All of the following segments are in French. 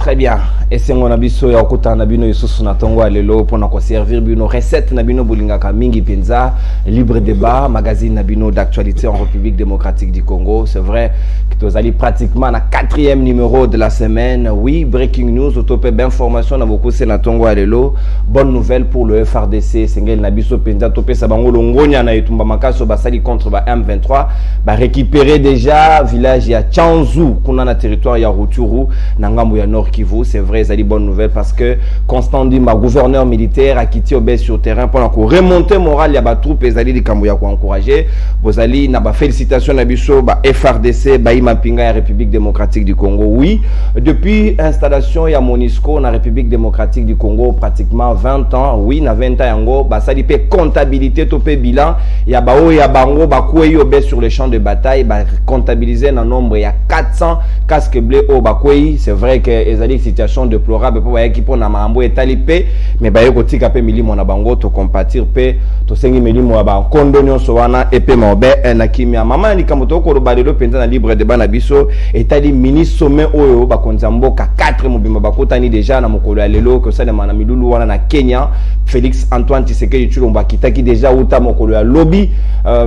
Très bien. Et c'est mon abisso ya okuta na bino isusu na tongo alelo pour na ko servir bino recette na bino bolingaka mingi penza libre débat magazine na bino d'actualité en République démocratique du Congo. C'est vrai que tu allez pratiquement na 4e numéro de la semaine. Oui, breaking news autopé d'information na beaucoup c'est na tongo alelo. Bonne nouvelle pour le FRDC, Sengel na biso penza topé sabango longonya na etumba makaso basali contre ba M23 ba récupérer déjà village ya Chanzu kuna na territoire ya Rutshuru na ngambo ya Nord Kivu. C'est vrai, c'est une bonne nouvelle parce que Constant Ndimba, gouverneur militaire, a quitté Obé sur terrain pour remonter moral, il y a des troupes, et des Kambouya pour encourager. Bozali, n'a pas félicitations à Bisso, FRDC, Baïma Pinga, République démocratique du Congo. Oui, depuis l'installation, il y a Monisco, la République démocratique du Congo, pratiquement 20 ans. Oui, na 20 ans, yango, ça dit comptabilité, topé bilan, il y a Bao, il y a Bango, Bakoué, Obé sur les champs de bataille, comptabiliser un nombre, il y a 400 casques bleus au Bakoué. C'est vrai que ezali situation déplorable pour ba équipe na mambo etali pe mais ba yeko tika pe milimo na bango to compatir pe to sengi milimo ba kondonyo so wana epe mabe na kimia mama ni kamoto ko robalelo penza na libre débat na biso etali mini sommet oyo ba konza mboka 4 mobimba bakotani déjà na mokolo ya lelo ko sala na milulu wana na Kenya. Félix Antoine Tshisekedi Tshilombo kitaki déjà uta mokolo ya lobby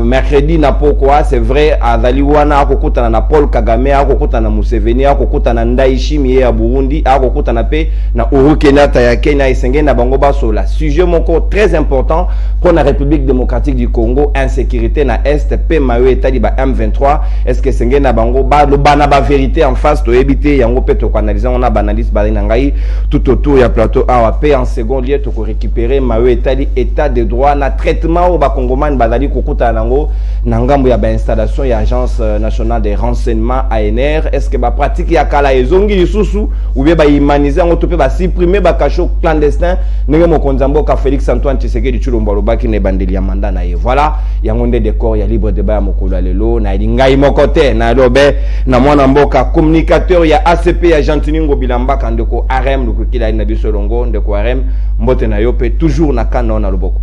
mercredi na pokwa. C'est vrai azali wana akokutana na Paul Kagame, akokutana na Museveni, akokutana na Ndayishimiye ya Burundi, akokutana pe na Uhuru Kenyatta ya Kenya. Esengeli na bango baso la sujet moko très important pour la République démocratique du Congo, insécurité na est pe mayo etali ba M23. Est-ce que esengeli na bango ba lo bana ba vérité en face to ebité yango pe to analyser on a banaliste ba na ngai tout autour ya plateau AWP en second lieu to récupérer mayo etali état de droit na traitement au ba congomani bazali kokuta nango na ngambo ya ba installation ya agence nationale des renseignements ANR. Est-ce que ba pratique ya kala ezongi lisusu ou bien ba humaniser on topé ba supprimer ba cacho clandestin ndenge mokonzambo ka Félix Antoine Tshisekedi Tshilombo lobaki ne bandeli ya mandat na ye. Voilà yango nde décor ya libre débat ya mokolo lelo na ngai mokote na lobe na mwana mboka communicateur ya ACP ya Gentini Ngobila ndeko RM lukukila na biso longo ndeko RM mbote na yope toujours na kana na loboko.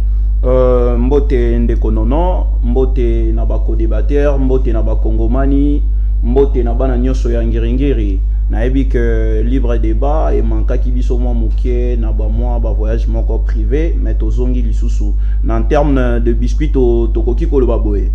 Mbote ndeko nono, mbote na bako débatteur, mbote na bakongomani, mbote na bana nyoso ya ngiringiri. Na ebi que libre débat et manka ki biso mwa mukie na ba mwa ba voyage moko privé mais tozongi lisusu na en termes de biscuit to koki ko lo baboye.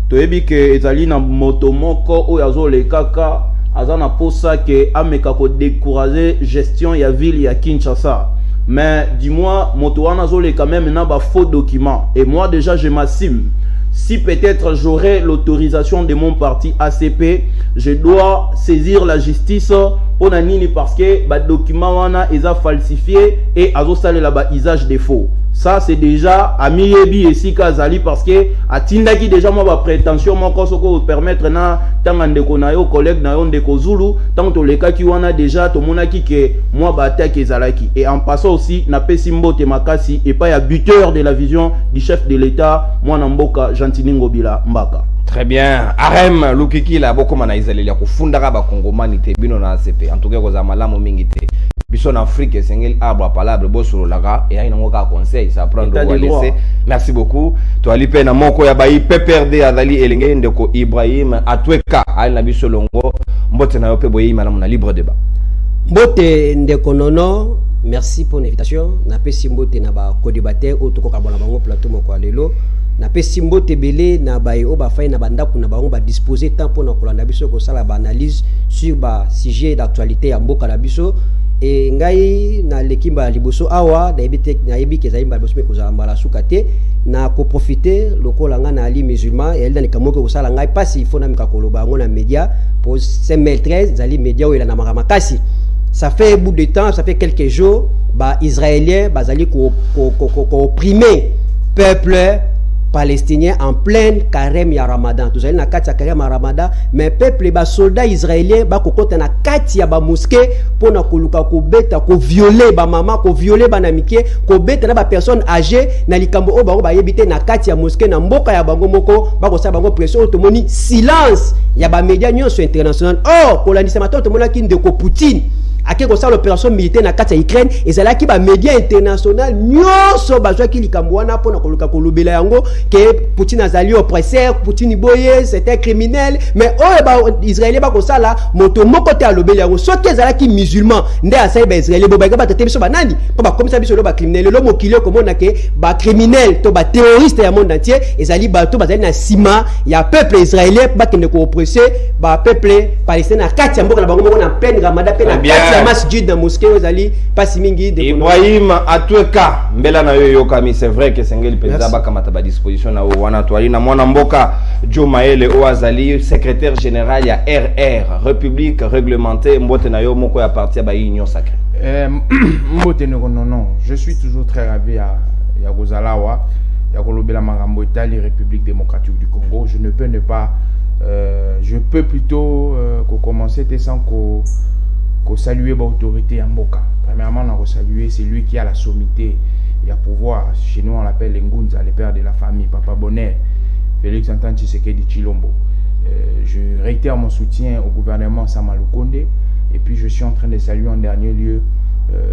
To ebi que ezali na moto moko o yazo le kaka azana posa que ameka ko décourager gestion ya ville ya Kinshasa. Mais dis-moi, Motoana Zole quand même n'a pas faux documents. Et moi déjà je m'assume. Si peut-être j'aurai l'autorisation de mon parti ACP, je dois saisir la justice pour nini parce que les documents wana ils ont falsifié et azo salé là-bas usage des faux. Ça c'est déjà ami yebi et si kazali parce que atindaki déjà moi ba prétention mon kosoko permettre na tangande ko na yo collègue na yo ndeko Zulu tant to leka ki wana déjà to monaki que moi ba attaque ezalaki et en passant aussi na pesi mbote makasi et pas ya buteur de la vision du chef de l'État moi na mboka Gentini Ngobila Mbaka. Très bien. Arem lukiki la boko mana izaleli ko fundaka ba kongomani te bino na ACP. En tout cas ko za malamu mingi te. Biso en Afrique sengel arbre à palabre bosso laga et aina ngoka conseil ça prendre ou laisser. Merci beaucoup. To ali pe na moko ya bayi PPRD azali elenge ndeko Ibrahim Atweka ali na biso longo mbote na yo pe boyi malamu na libre débat. Mbote ndeko nono, merci pour l'invitation. Na pe simbote na ba co-débatteur otoko ka bona bango plateau moko alelo. Na pe simbote belé na ba o ba fay na banda kuna bango ba disposer temps pour na kolanda biso ko sala ba analyse sur ba sujet d'actualité ya mboka na biso. Et ngai na lekimba liboso awa na ebite na ebike za imba bosme ko za mala sukate na ko profiter lokola nga na ali musulman et elda ni kamoko ko sala ngai pasi fona mikakoloba ngo na média pour CML13 zali média o ila na makamakasi. Ça fait bout de temps, ça fait quelques jours ba israélien bazali ko opprimer peuple palestinien en pleine carême ya Ramadan. Tout ça na kati ya carême ya Ramadan, mais peuple ba soldats israéliens ba kokota na kati ya ba mosquée pour na koluka ko beta ko violer ba mama ko violer ba namike ko beta na ba personne âgée na likambo o ba yebite na kati ya mosquée na mboka ya bango moko ba ko sa bango pression automoni silence ya ba média nyonso international. Oh ko landisa mato to mona ki ndeko Poutine ake ko ça l'opération militaire na kati ya Ukraine ezalaki ba média international nyonso bazwaki likambo wana pona koluka kolobela yango que Poutine azali oppresseur, Poutine boye c'était criminel, mais ba Israélien ba ko sala moto moko te alobela yango soki ezalaki musulman nde asali ba Israélien bo ba ka tete biso banani po ba comme ça biso lo ba criminel lo mokilo komona ke ba criminel to ba terroriste ya monde entier ezali ba to bazali na sima ya peuple israélien ba kende ko oppresser ba peuple palestinien na kati ya mboka na bango moko na pleine Ramadan pe na kati ya masjid na mosquée ezali pasi mingi de Ibrahim Atweka mbela na yo kami c'est vrai que sengeli penza ba kamata ba disposition na wana twali na mwana mboka Joe Maele Oazali secrétaire général ya RR République réglementée mbote na yo moko ya parti ba union sacrée. Mbote non, je suis toujours très ravi à Gozalawa, ya kolobela makambo Italie République démocratique du Congo. Je ne peux ne pas je peux plutôt commencer sans saluer l'autorité à Mboka. Premièrement, on a salué c'est lui qui a la sommité et à pouvoir. Chez nous, on l'appelle Ngunza, le père de la famille, Papa Bonnet, Félix Antoine Tshisekedi Tshilombo. Je réitère mon soutien au gouvernement Sama Lukonde et puis je suis en train de saluer en dernier lieu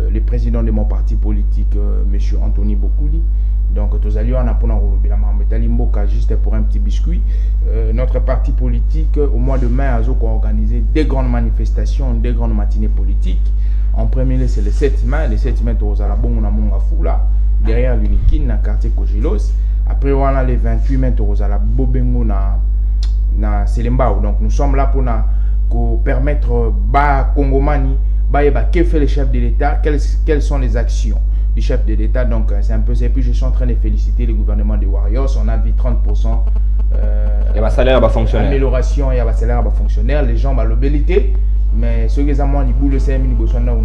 le président de mon parti politique, M. Anthony Bokouli. Donc, tous allés on a pour Mboka juste pour un petit biscuit. Notre parti politique, au mois de mai, a organisé des grandes manifestations, des grandes matinées politiques. En premier lieu, c'est le 7 mai. Le 7 mai, on a la bonne Fula, derrière l'Unikin, dans le quartier Kojilos. Après, on a le 28 mai, on a la Bobengo na Selembao. Donc, nous sommes là pour permettre à Congomani, que fait le chef de l'État, quelles sont les actions du chef de l'État. Donc c'est un peu ça. Et puis je suis en train de féliciter le gouvernement des Warriors. On a vu 30% il y a un salaire à fonctionnaire. Amélioration, il y a un salaire à fonctionnaire. Les gens ont l'obélité. Mais ce qui est à moi, il y a un gouvernement.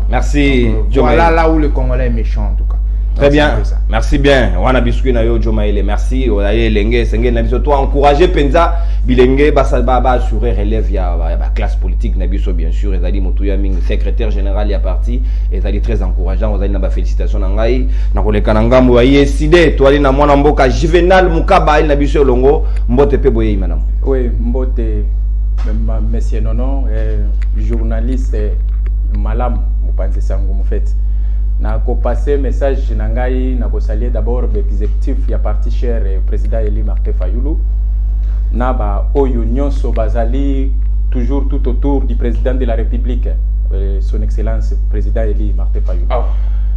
Merci. Voilà là où le Congolais est méchant en tout cas. Très bien, merci bien. Wana biscuit na yo Jomaele, merci. Oye lenge senge na biso toi encourager penza bilenge ba assurer relève ya ba classe politique na biso bien sûr ezali motuya mingi secrétaire général ya parti ezali très encourageant ozali na ba félicitations na ngai na koleka na ngambo ya yeside toali na mwana mboka Juvenal Mukaba na biso longo mbote pe boye manam. Oui, mbote monsieur Nono journaliste Malam Mupanze Sango Mufet. Na ko passer message na ngai na ko saluer d'abord l'exécutif ya parti cher président Eli Martin Fayulu na ba oyo nyonso bazali toujours tout autour du président de la République son excellence président Eli Martin Fayulu.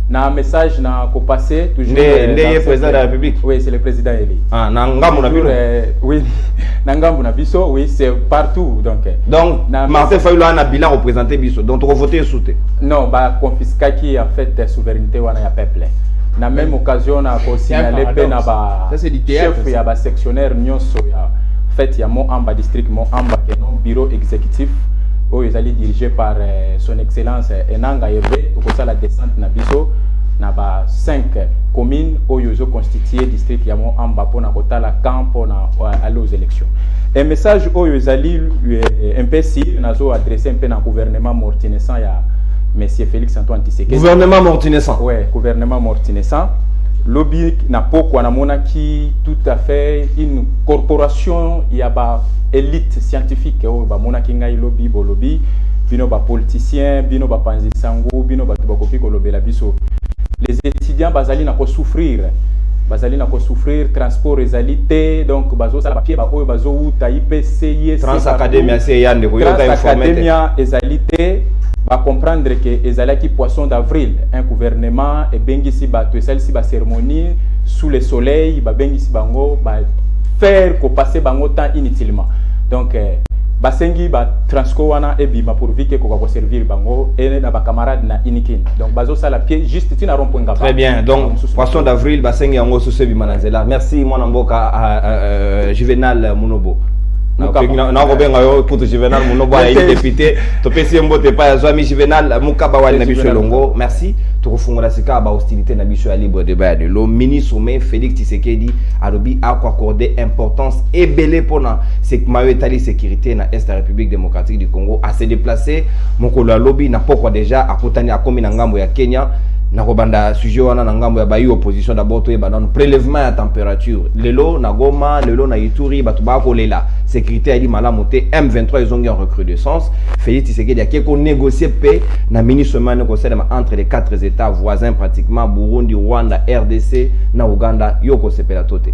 Na message na ko passer toujours le président de la République. Oui, c'est le président Eli. Ah na ngambu na biso. Oui, na ngambu na biso, oui, c'est partout donc Martin Fayulu a un bilan représenté biso donc on voter souté. Non, ba confisca qui en fait souveraineté wana ya peuple. Na même occasion na ko signaler pe na ba chef ya ba sectionnaire nyonso ya fait ya mon amba district mon amba non bureau exécutif où ils allaient dirigé par son excellence Enanga Yebe ko ça la descente na biso na ba 5 communes où ils ont constitué district ya mon amba pona kota la camp pona aller aux élections. Un message où ils allaient un peu si nazo adressé un peu na gouvernement mortinescent ya Monsieur Félix Antoine Tshisekedi. Gouvernement mortinescent. Oui, gouvernement mortinescent. Lobby na poko na mona qui tout à fait une corporation il y a ba élite scientifique o ba mona ki ngai lobby bo lobby bino ba politicien bino ba panzi sango bino ba tubakopi ko lobela biso. Les étudiants bazali na ko souffrir transport ezalité donc bazo sala papier ba oyo bazo uta IPC Transacademia c'est yande ko yoka informé ezalité va comprendre que ezalaki poisson d'avril un gouvernement et bengisi ba to celle ci ba cérémonie sous le soleil ba bengisi bango ba faire ko passer bango temps inutilement donc basengi ba transco wana e bima pourvu que ko servir bango et na ba camarade na inikin donc bazo sala pied juste tina rompo ngaba. Très bien, donc poisson d'avril basengi yango sous ce bima na zela. Merci mon mboka Juvenal Munobo. Na kobenga yo pour Juvenal Munobo ya député to pesi mbote pa ya zwami Juvenal Mukaba wali na biso longo. Merci. Tokofungola sika ba hostilité na biso ya libre débat de l'eau ministre mais Félix Tshisekedi alobi a accordé importance et belé pona c'est que mayo etali sécurité na est la République démocratique du Congo a se déplacer mokolo lobby na pokwa déjà akutani akomi na ngambo ya Kenya nakobanda sujet wana na ngambo ya bayi opposition d'abord to yeba non prélèvement ya température lelo na Goma lelo na Ituri batu ba kolela sécurité ali malamu te M23 ils ont en recrudescence Félix Tshisekedi a ko négocier paix na ministre man ko selema entre les 4 états voisins pratiquement Burundi Rwanda RDC na Uganda yoko sepela tote.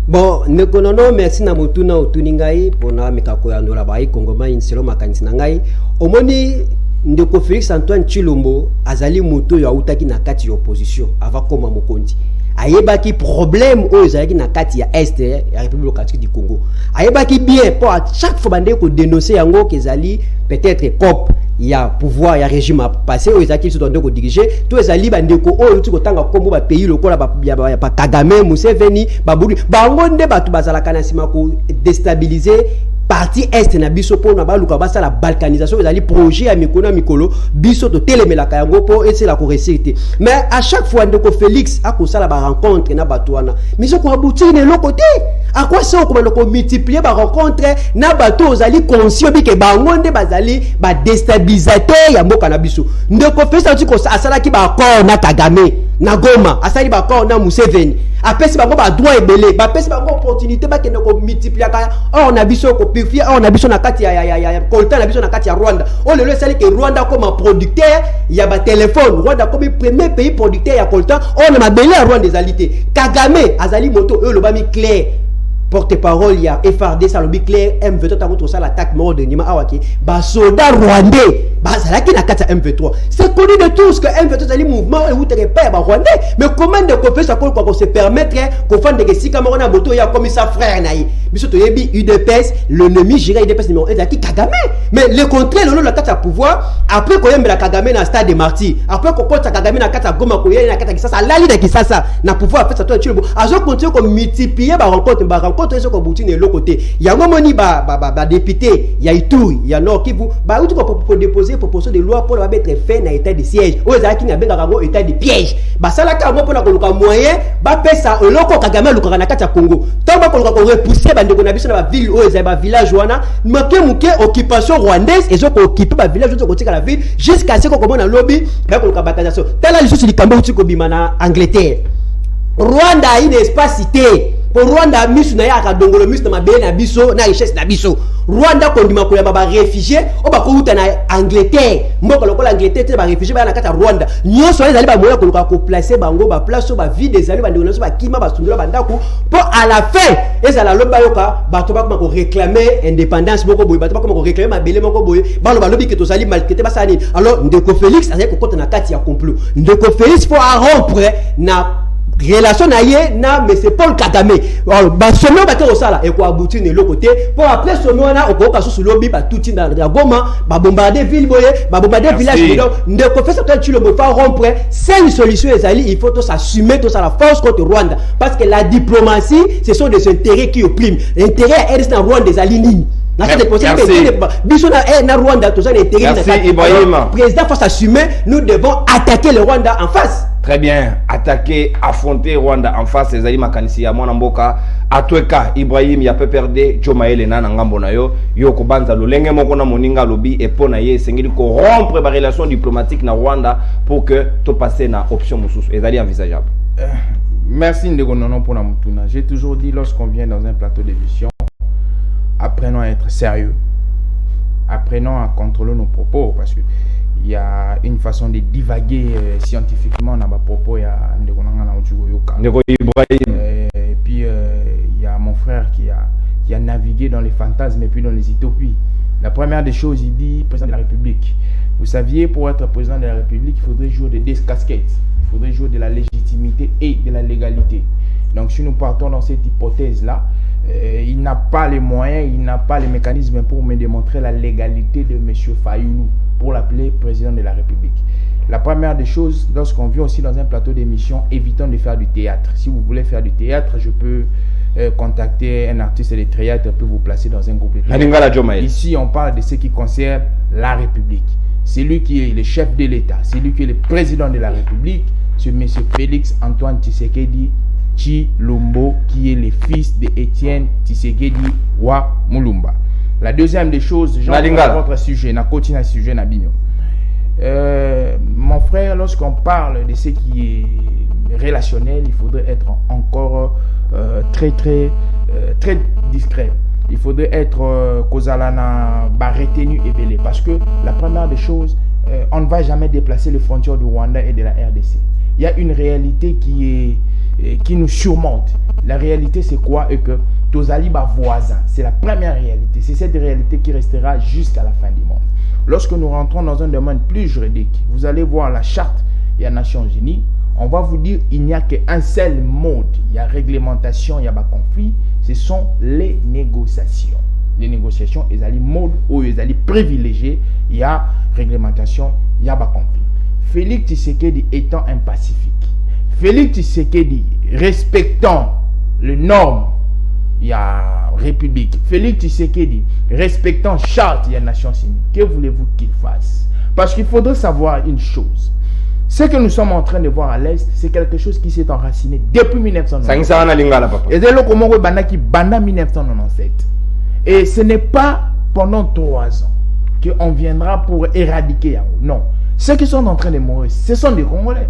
Bon, nekonono merci na mutuna utuningai pona mikako ya ndola bayi Kongoma inselo makanisi nangai omoni ndeko Félix Antoine Tshilombo azali moto ya utaki na kati ya opposition avant koma mokonzi ayebaki problème oyo ezalaki na kati ya est ya République démocratique du Congo ayebaki bien pour à chaque fois bande ko dénoncer yango kezali peut-être cop ya pouvoir ya régime passé oyo ezalaki so ndeko diriger to ezali bande ko oyo tuko tanga kombo ba pays lokola ba Kagame Museveni babudi bango nde batu bazalaka na sima ko déstabiliser parti est na biso po na baluka basa la balkanisation ezali projet ya mikolo biso to telemelaka yango po ese la ko réussite mais à chaque fois ndeko Félix akosala ba rencontre na batuana miso ko aboutir na lokote à quoi ça ko ko multiplier ba rencontre na bato ozali conscient bi ke bango nde bazali ba déstabilisateur ya mboka na biso ndeko Félix atiko asala ki ba accord na Kagame na Goma asali ba accord na Museveni apesi bango ba droit ebele ba pesi bango opportunité ba kende ko multiplier ka on a biso ko purifier on a biso na kati ya coltan na biso na kati ya Rwanda on le sali que Rwanda comme producteur ya ba téléphone Rwanda comme premier pays producteur ya coltan on a mabele ya Rwanda ezalité Kagame azali moto eux le bami clair porte-parole ya FRD salobi clair M23 tango to sala attaque mort de Nima awaki ba soldat rwandais ba zalaki na kati ya M23 c'est connu de tous que M23 zali mouvement et outre pas ba rwandais mais comment de confesse à quoi se permettre qu'on fasse des sika mona moto ya comme ça frère naï biso to yebi UDPS l'ennemi géré UDPS numéro 1 zaki Kagame mais le contraire le la kati ya pouvoir après ko yembela Kagame na stade de Martyrs après ko kota Kagame na kati ya Goma ko yena na kati ya Kisasa lali na Kisasa na pouvoir fait ça toi Tshilombo azo continuer comme multiplier ba rencontre contre ko bouti ne lokote yango moni ba député ya Ituri ya Nord Kivu ba uti ko déposer proposition de loi pour mettre fin na état de siège o ezaki na benga kango état de piège ba sala ka ngo pona ko luka moyen ba pesa eloko Kagame luka na kati ya Congo tamba ko luka ko repousser ba ndeko na biso na ba ville o ezali ba village wana muke occupation rwandaise ezo ko occuper ba village zo ko tika la ville jusqu'à ce ko komona lobby ba ko luka batanisation tala lisusu likambo uti ko bima na Angleterre Rwanda a une espace cité pour Rwanda misu na ya kadongolo misu na mabele na biso na richesse na biso Rwanda kondima ko ya ba réfugié o ba ko uta na Angleterre mboko lokola Angleterre te ba réfugié ba na kata Rwanda nyoso ezali ba moya ko luka ko placer bango ba place so ba vie des années ba ndeko so ba kima ba sundula ba ndako pour à la fin ezala loba yoka ba to ba ko réclamer indépendance boko boy ba to ba ko réclamer mabele moko boy ba lo ba lobi ke to sali maltraité ba sani alors ndeko Félix azali ko kota na kati ya complot ndeko Félix faut rompre na relation na ye na monsieur Paul Kagame ba sono ba ke osala e ko aboutir ne lokote pour après sono na okoka susu lobi ba tuti na Goma ba bombarder ville boye ba bombarder village donc ndeko Félix Antoine Tshilombo fa rompre c'est une solution ezali il faut to s'assumer to ça la force contre Rwanda parce que la diplomatie ce sont des intérêts qui oppriment l'intérêt est dans Rwanda ezali nini na cette possibilité biso na Rwanda to ça l'intérêt na président faut s'assumer nous devons attaquer le Rwanda en face. Très bien, attaquer, affronter Rwanda en face, les alliés makanisi ya mwana mboka, atweka Ibrahim ya PPRD, Jomaele na ngambo na yo, yoko banza lolenge moko na moninga lobi et pona ye sengeli ko rompre ba relation diplomatique na Rwanda pour que to passer na option mususu. Les alliés envisageable. Merci Ndeko Nono pour la mutuna. J'ai toujours dit lorsqu'on vient dans un plateau d'émission, apprenons à être sérieux. Apprenons à contrôler nos propos parce que il y a une façon de divaguer scientifiquement dans ma propos. Il y a et puis il y a mon frère qui a navigué dans les fantasmes et puis dans les utopies. La première des choses, il dit président de la République. Vous saviez, pour être président de la République, il faudrait jouer de deux casquettes. Il faudrait jouer de la légitimité et de la légalité. Donc si nous partons dans cette hypothèse-là, il n'a pas les moyens, il n'a pas les mécanismes pour me démontrer la légalité de M. Fayoulou pour l'appeler président de la République. La première des choses, lorsqu'on vient aussi dans un plateau d'émission, évitons de faire du théâtre. Si vous voulez faire du théâtre, je peux contacter un artiste de théâtre pour vous placer dans un groupe de théâtre. Ici, on parle de ce qui concerne la République. C'est lui qui est le chef de l'État, c'est lui qui est le président de la République, c'est M. Félix Antoine Tshisekedi Tshilombo, qui est le fils de Étienne Tshisekedi wa Mulumba. La deuxième des choses, j'en votre sujet, na continue sujet na bino. Mon frère, lorsqu'on parle de ce qui est relationnel, il faudrait être encore très discret. Il faudrait être Kozalana retenu et belé, parce que la première des choses, on ne va jamais déplacer les frontières du Rwanda et de la RDC. Il y a une réalité qui nous surmonte. La réalité, c'est quoi? Et que Tozali ba voisin, c'est la première réalité. C'est cette réalité qui restera jusqu'à la fin du monde. Lorsque nous rentrons dans un domaine plus juridique, vous allez voir la charte des Nations Unies. On va vous dire il n'y a qu'un seul mode. Il y a réglementation, il y a pas conflit. Ce sont les négociations. Les négociations, ils allaient mode ou ils allaient privilégier. Il y a réglementation, il y a pas conflit. Félix Tshisekedi étant un pacifique. Félix Tshisekedi respectant les normes, il y a République. Félix Tshisekedi respectant charte, il y a Nations Unies. Que voulez-vous qu'il fasse? Parce qu'il faudrait savoir une chose. Ce que nous sommes en train de voir à l'Est, c'est quelque chose qui s'est enraciné depuis 1997. Et c'est le comment qui banda 1997. Et ce n'est pas pendant 3 ans qu'on viendra pour éradiquer Yango. Non. Ceux qui sont en train de mourir, ce sont des Congolais.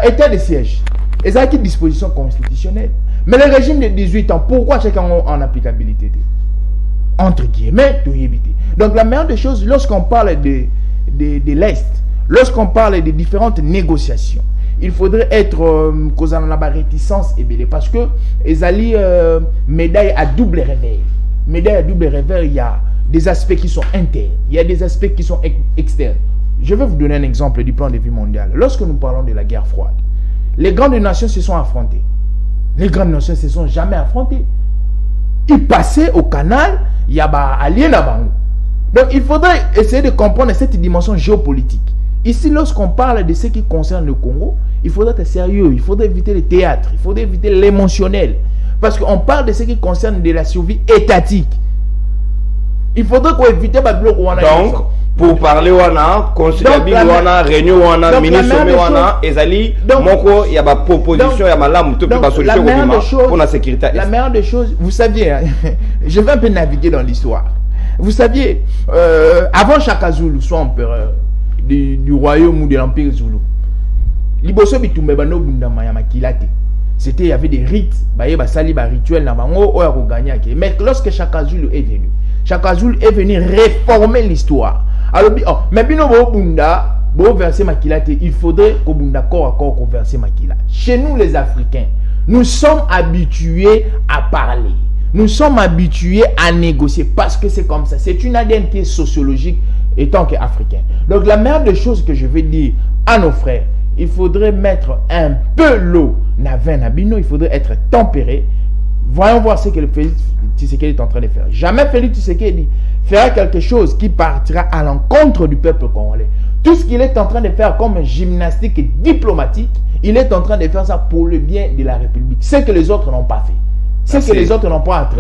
État de siège. Et ça a une disposition constitutionnelle. Mais le régime de 18 ans, pourquoi chacun en applicabilité? Entre guillemets, tout éviter. Donc la meilleure des choses, lorsqu'on parle de l'Est, lorsqu'on parle des différentes négociations, il faudrait être causant la réticence et belé, parce que les alliés médaille à double réveil. Médaille à double réveil, il y a des aspects qui sont internes, il y a des aspects qui sont externes. Je vais vous donner un exemple du plan de vue mondial. Lorsque nous parlons de la guerre froide, les grandes nations se sont affrontées. Les grandes nations ne se sont jamais affrontées. Ils passaient au canal, il y a alliés là-bas. Donc il faudrait essayer de comprendre cette dimension géopolitique. Ici, lorsqu'on parle de ce qui concerne le Congo, il faudrait être sérieux, il faudrait éviter le théâtre, il faudrait éviter l'émotionnel. Parce qu'on parle de ce qui concerne de la survie étatique. Il faudrait qu'on évite le bloc. Donc, pour parler wana, conseiller wana, réunion wana, ministre wana, ezali, moko, il y a ma proposition, il y a ma lame, tout peut pas solution pour la sécurité. La meilleure des choses, vous saviez, hein, je vais un peu naviguer dans l'histoire. Vous saviez, avant Shaka Zulu, soit empereur du royaume ou de l'empire Zulu, liboso bitumbe bano bundama ya makilate. C'était, il y avait des rites, rituels na bango, oya ko gagner. Mais lorsque Shaka Zulu est venu, Shaka Zulu est venu réformer l'histoire. Alors, mais bino bo bunda, bo verser makilate, il faudrait qu'on bunda corps à corps qu'on verse makila. Chez nous les Africains, nous sommes habitués à parler. Nous sommes habitués à négocier parce que c'est comme ça. C'est une ADN qui est sociologique étant qu'Africain. Donc la meilleure des choses que je vais dire à nos frères, il faudrait mettre un peu l'eau il faudrait être tempéré. Voyons voir ce que le Félix Tshisekedi est en train de faire. Jamais Félix Tshisekedi fera quelque chose qui partira à l'encontre du peuple congolais. Tout ce qu'il est en train de faire comme gymnastique et diplomatique, il est en train de faire ça pour le bien de la République. Ce que les autres n'ont pas fait. C'est que les autres n'ont pas attrapé.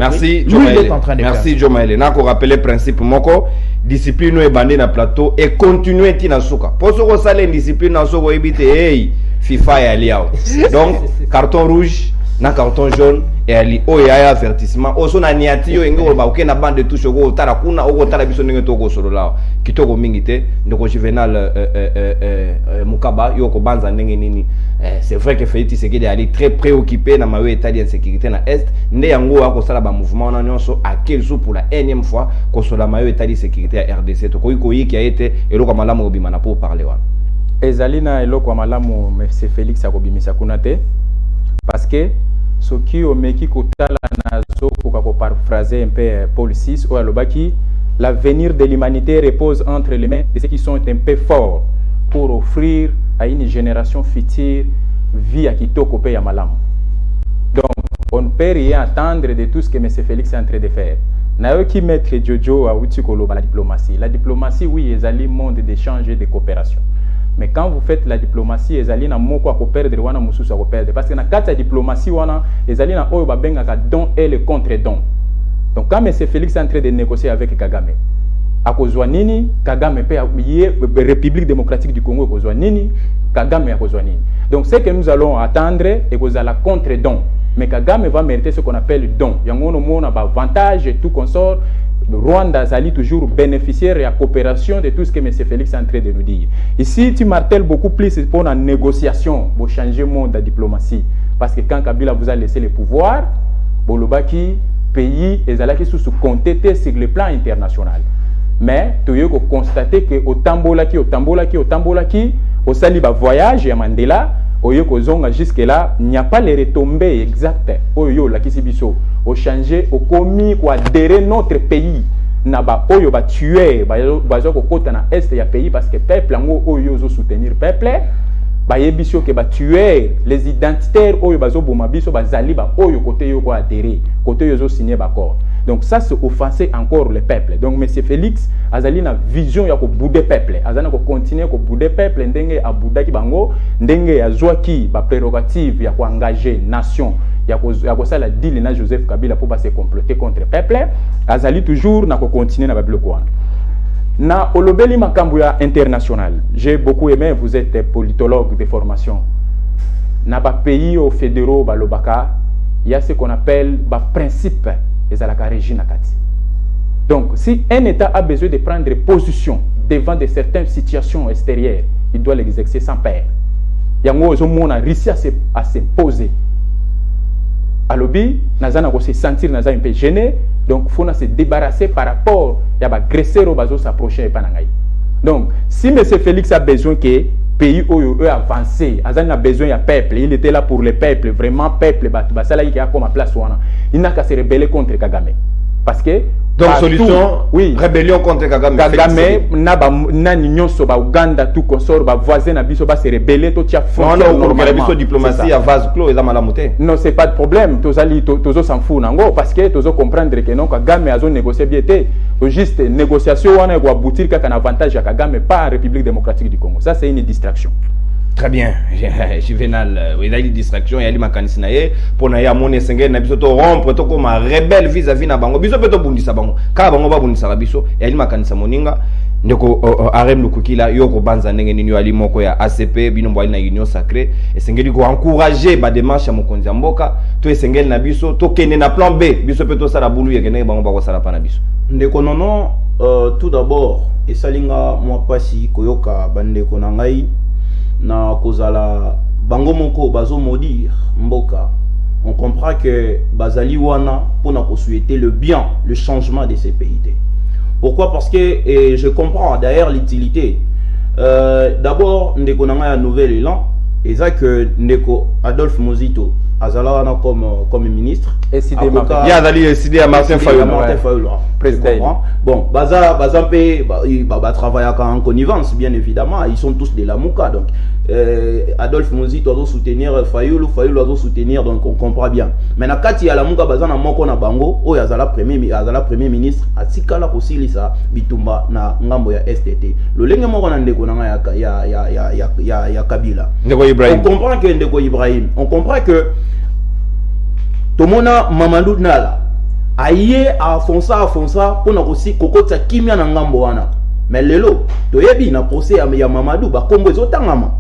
Merci, Joe Maël. Nako rappeler principe moko discipline et bandé na plateau et continuer tina suka. Pour ce que ça les discipline na soko ebite hey FIFA et aliao. Donc carton rouge, na carton jaune et ali o ya avertissement. Oso na niati yo ngo ba okena bande touche go tala kuna o tala biso ndenge to go solo la. Kitoko mingite ndoko juvenal Mukaba yo ko banza ndenge nini. C'est vrai que Félix Tshisekedi est très préoccupé dans ma état d'insécurité dans l'Est. Ndé yango a kosala ba mouvement na nyonso à quel jour pour la énième fois kosola ma état d'insécurité à RDC. To koyi qui a été eloko malamu obimana pour parler wana. Ezalina eloko malamu monsieur Félix akobimisa kunate parce que ce qui au meki kotala nazo ko paraphraser un peu Paul VI ou alobaki l'avenir de l'humanité repose entre les mains de ceux qui sont un peu forts pour offrir à une génération future vie à Kitoko Pe Yamalam. Donc, on ne peut rien attendre de tout ce que M. Félix est en train de faire. N'a qui mettre Jojo à Outikolo la diplomatie. La diplomatie, oui, est un monde d'échange et de coopération. Mais quand vous faites la diplomatie, ils allaient na moko ko perdre wana mususu ko perdre parce que na kata diplomatie wana ils allaient na oyo ba benga ka don et le contre-don. Donc quand M. Félix est en train de négocier avec Kagame, à kozwa nini Kagame pe République démocratique du Congo kozwa nini Kagame kozwa nini. Donc ce que nous allons attendre et kozala contre-don. Mais Kagame va mériter ce qu'on appelle don. Yango no mona ba avantage et tout consort Rwanda Zali toujours bénéficiaire et à coopération de tout ce que M. Félix est en train de nous dire. Ici, tu martèles beaucoup plus pour la négociation, pour changer le monde de la diplomatie. Parce que quand Kabila vous a laissé le pouvoir, Bolobaki, pays, et Zalaki sous contesté sur le plan international. Mais tu as constaté que au Tambolaki, au Saliba voyage à Mandela, au jusque là, il n'y a pas les retombées exactes. Au changer, au commis, au adhérer notre pays. Naba oyo ba tuer, ba kota na est ya pays parce que peuple ngo oyo zo soutenir peuple. Ba yebiso ke ba tuer les identitaires oyo bazo boma biso ba zali ba oyo côté yo ko adhérer, côté yo zo signer ba accord. Donc ça c'est offenser encore le peuple. Donc monsieur Félix azali na vision ya ko bouder peuple, azana ko continuer ko bouder peuple ndenge abudaki bango, ndenge ya zwaki ba prérogative ya ko engager nation. Il y a ça la deal na Joseph Kabila pour se comploter contre le peuple. Azali toujours na ko continuer na babiloko wana. Na olobeli makambo ya international. J'ai beaucoup aimé, vous êtes politologue de formation. Na ba pays au fédéraux balobaka, il y a ce qu'on appelle ba principe ezalaka régime nakati. Donc si un État a besoin de prendre position devant de certaines situations extérieures, il doit l'exercer sans peur. Yango zo mona réussi à s'imposer. À l'objet, nazana ko se sentir naza un peu gêné, donc faut se débarrasser par rapport à l'agresseur au bazo s'approcher et pas nangai. Donc si M. Félix a besoin que pays où avancé, azana a besoin de peuple, il était là pour le peuple, vraiment peuple, basala qui a comme place wana, il n'a qu'à se rebeller contre Kagame, parce que donc solution, oui, rébellion contre Kagame. Kagame na union soba Uganda tout consort ba voisin na biso ba se rebeller to tia frontière normalement. Non, diplomatie à vase clos et za malamuté. Non, c'est pas de problème, tozali tozo s'en fout nango parce que tozo comprendre que non Kagame a zo négocier bien té, juste négociation wana ko aboutir ka un avantage à Kagame pas en République démocratique du Congo. Ça c'est une distraction. Très bien, Juvenal, il y a une distraction, il y a une mécanisme pour na ya mone sengé na biso to rompre to comme rebelle vis-à-vis na bango biso peto bundisa bango ka bango ba bundisa biso il y a une mécanisme moninga ndeko arem lukukila yoko banza ndenge nini ali moko ya ACP bino mbali na union sacrée et sengeli ko encourager ba démarche ya mokonzi mboka to esengeli na biso to kene na plan B biso peto sala bulu ya kene bango ba ko sala pa na biso ndeko nono tout d'abord esalinga moi pasi koyoka bandeko na ngai na kozala bango moko bazo maudire mboka. On comprend que bazali wana pour na souhaiter le bien, le changement de ces pays. Pourquoi? Parce que je comprends d'ailleurs l'utilité. D'abord ndeko nanga ya nouvel élan et ça que ndeko Adolphe Muzito azala wana comme ministre et si des il y a dali décidé à Martin Fayulu président. Bon baza pe ba travailler en connivence bien évidemment, ils sont tous de la Mouka donc Adolphe Muzito doit soutenir Fayulu doit soutenir, donc on comprend bien. Mais na kati ya la Mouka baza na moko na bango o azala premier ministre atikala kosilisa bitumba na ngambo ya STT. Le lenge moko na ndeko nanga ya Kabila. Ndeko Ibrahim. On comprend que ndeko Ibrahim, on comprend que Tomona Mamadou Nala aye afonsa pour na aussi kokota kimia na ngambo wana. Mais lelo toyebi na procès ya Mamadou ba kombo ezotangama.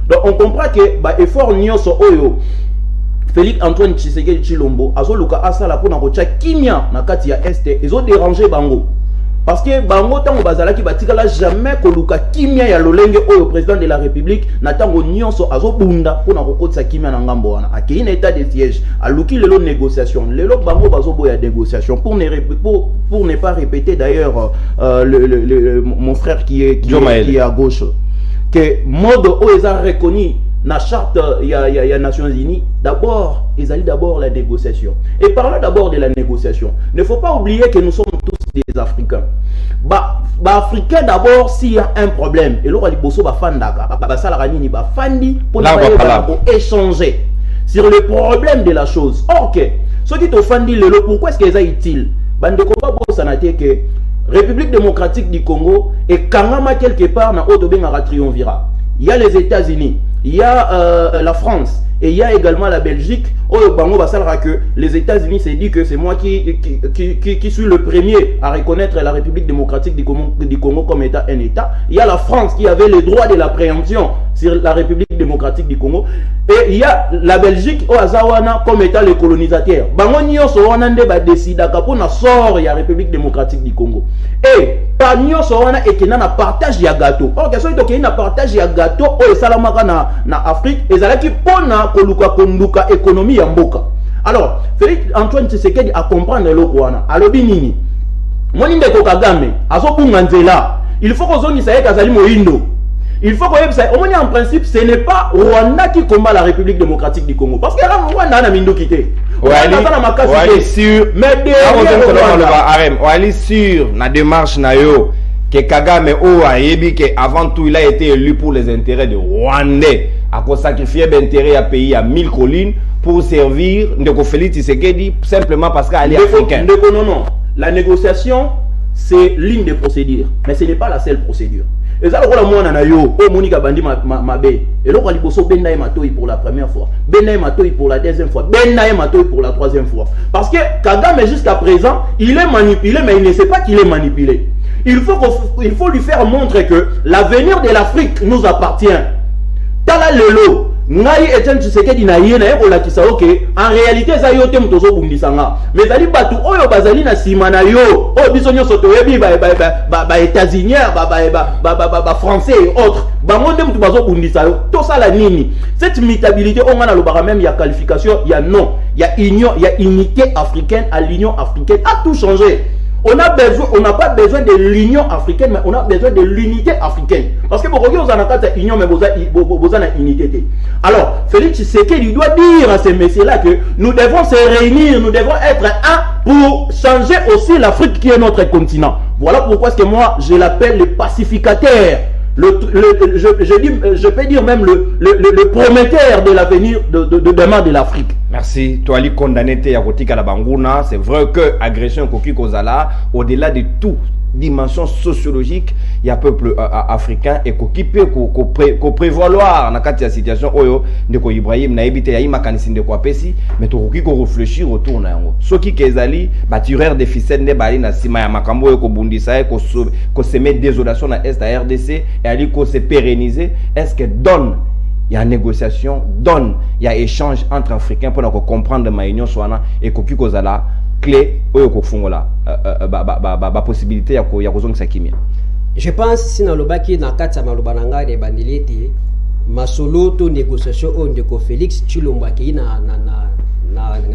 Donc on comprend que ba effort nyonso oyo Félix Antoine Tshisekedi Tshilombo azoluka asala pour na kotia kimia na kati ya este ezo déranger bango. Parce que bango tango bazalaki batikala jamais koluka kimia ya lolenge oyo président de la République na tango nyonso azobunda pour na kokotisa kimia na ngambo wana akei na état de siège aluki lelo négociation lelo bango bazoboya négociation pour ne pas répéter d'ailleurs mon frère qui est à gauche que mode oyo eza reconnu na charte ya Nations Unies. D'abord ezali d'abord la négociation et parlons d'abord de la négociation. Ne faut pas oublier que nous sommes tous des Africains. Africains d'abord s'il y a un problème et l'on liboso ba fandaka ba sala nini ba fandi pour échanger sur le problème de la chose. OK. Ce qui te fandi lelo pourquoi est-ce que ça utile? Bande ko ba bosa na te que République démocratique du Congo et kangama quelque part na otobenga triumvirat. Il y a les États-Unis, il y a la France et il y a également la Belgique. Que les États-Unis s'est dit que c'est moi qui suis le premier à reconnaître la République démocratique du Congo comme État un État. Il y a la France qui avait le droit de la préemption sur la République démocratique du Congo. Et il y a la Belgique au Azawana comme étant les colonisateurs. Bango nyonso wana nde ba décida pour na sort ya République démocratique du Congo. Et par nyonso wana ekena na partage ya gâteau. Or question to na partage ya gâteau o esalamaka na Afrique ezalaki pona koluka konduka économie ya mboka. Alors, Félix Antoine Tshisekedi a comprendre le Kouana. Alobi nini? Moni ndeko Kagame, azo bunga nzela. Il faut qu'on ait Kazali Moindo. Il faut qu'on ait en principe, ce n'est pas Rwanda qui combat la République démocratique du Congo. Parce que là, Rwanda a Mindo quitté. Ouais, sûr. Mais on est sûr, la démarche nayo que Kagame avant tout il a été élu pour les intérêts de Rwandais. A sacrifié l'intérêt à pays à 1000 collines pour servir Ndeko Félix Tshisekedi simplement parce qu'elle est africaine. Non. La négociation, c'est l'une des procédures, mais ce n'est pas la seule procédure. Et ça, Monika Bandi Mabe, et là, Bennaï Matoyi pour la première fois, Bennaï Matoyi pour la deuxième fois, Bennaï Matoyi pour la troisième fois. Parce que Kagame, jusqu'à présent, il est manipulé, mais il ne sait pas qu'il est manipulé. Il faut lui faire montrer que l'avenir de l'Afrique nous appartient. Tala lelo. Ngai Etienne Tshisekedi na yé na yé kolakisa ok en réalité ça yote mutozo bundisanga mais zali batu oyo bazali na sima na yo o biso nyonso toyebi ba États-Unis ba français et autres bango nde mutu bazo bundisa yo to sala nini cette mutabilité on a lobaka même il y a qualification il y a non il y a union il y a unité africaine à l'Union africaine a tout changé. On n'a pas besoin de l'Union africaine, mais on a besoin de l'unité africaine. Parce que pour vous avez union, mais vous avez une unité. Alors, Félix Tshisekedi doit dire à ces messieurs-là que nous devons se réunir, nous devons être un pour changer aussi l'Afrique qui est notre continent. Voilà pourquoi est-ce que moi, je l'appelle le pacificateur. Je peux dire même le prometteur de l'avenir de demain de l'Afrique. Merci. Toi, Ali condamné à Kotika la Banguna. C'est vrai que agression Koki Kozala, au-delà de tout dimension sociologique, il y a peuple africain et Koki peut prévaloir dans la situation oyo de ko Ibrahim na ebité ya imakanisi de ko pesi, mais to Koki ko réfléchir autour na yango. Soki kezali batireur de ficelle ne bali na sima ya makambo yo ko bundisa e ko semer désolation na est à RDC et ali ko se pérenniser. Est-ce que donne il y a négociation, donne, il y a échange entre Africains pour comprendre ma union soana et koki kozala clé oyo ko fungola possibilité ya kozong sakimia. Je pense si na lobaki na katsa maloba nanga de bandileti masolo to négociation on de ko Félix Tshilombo ki na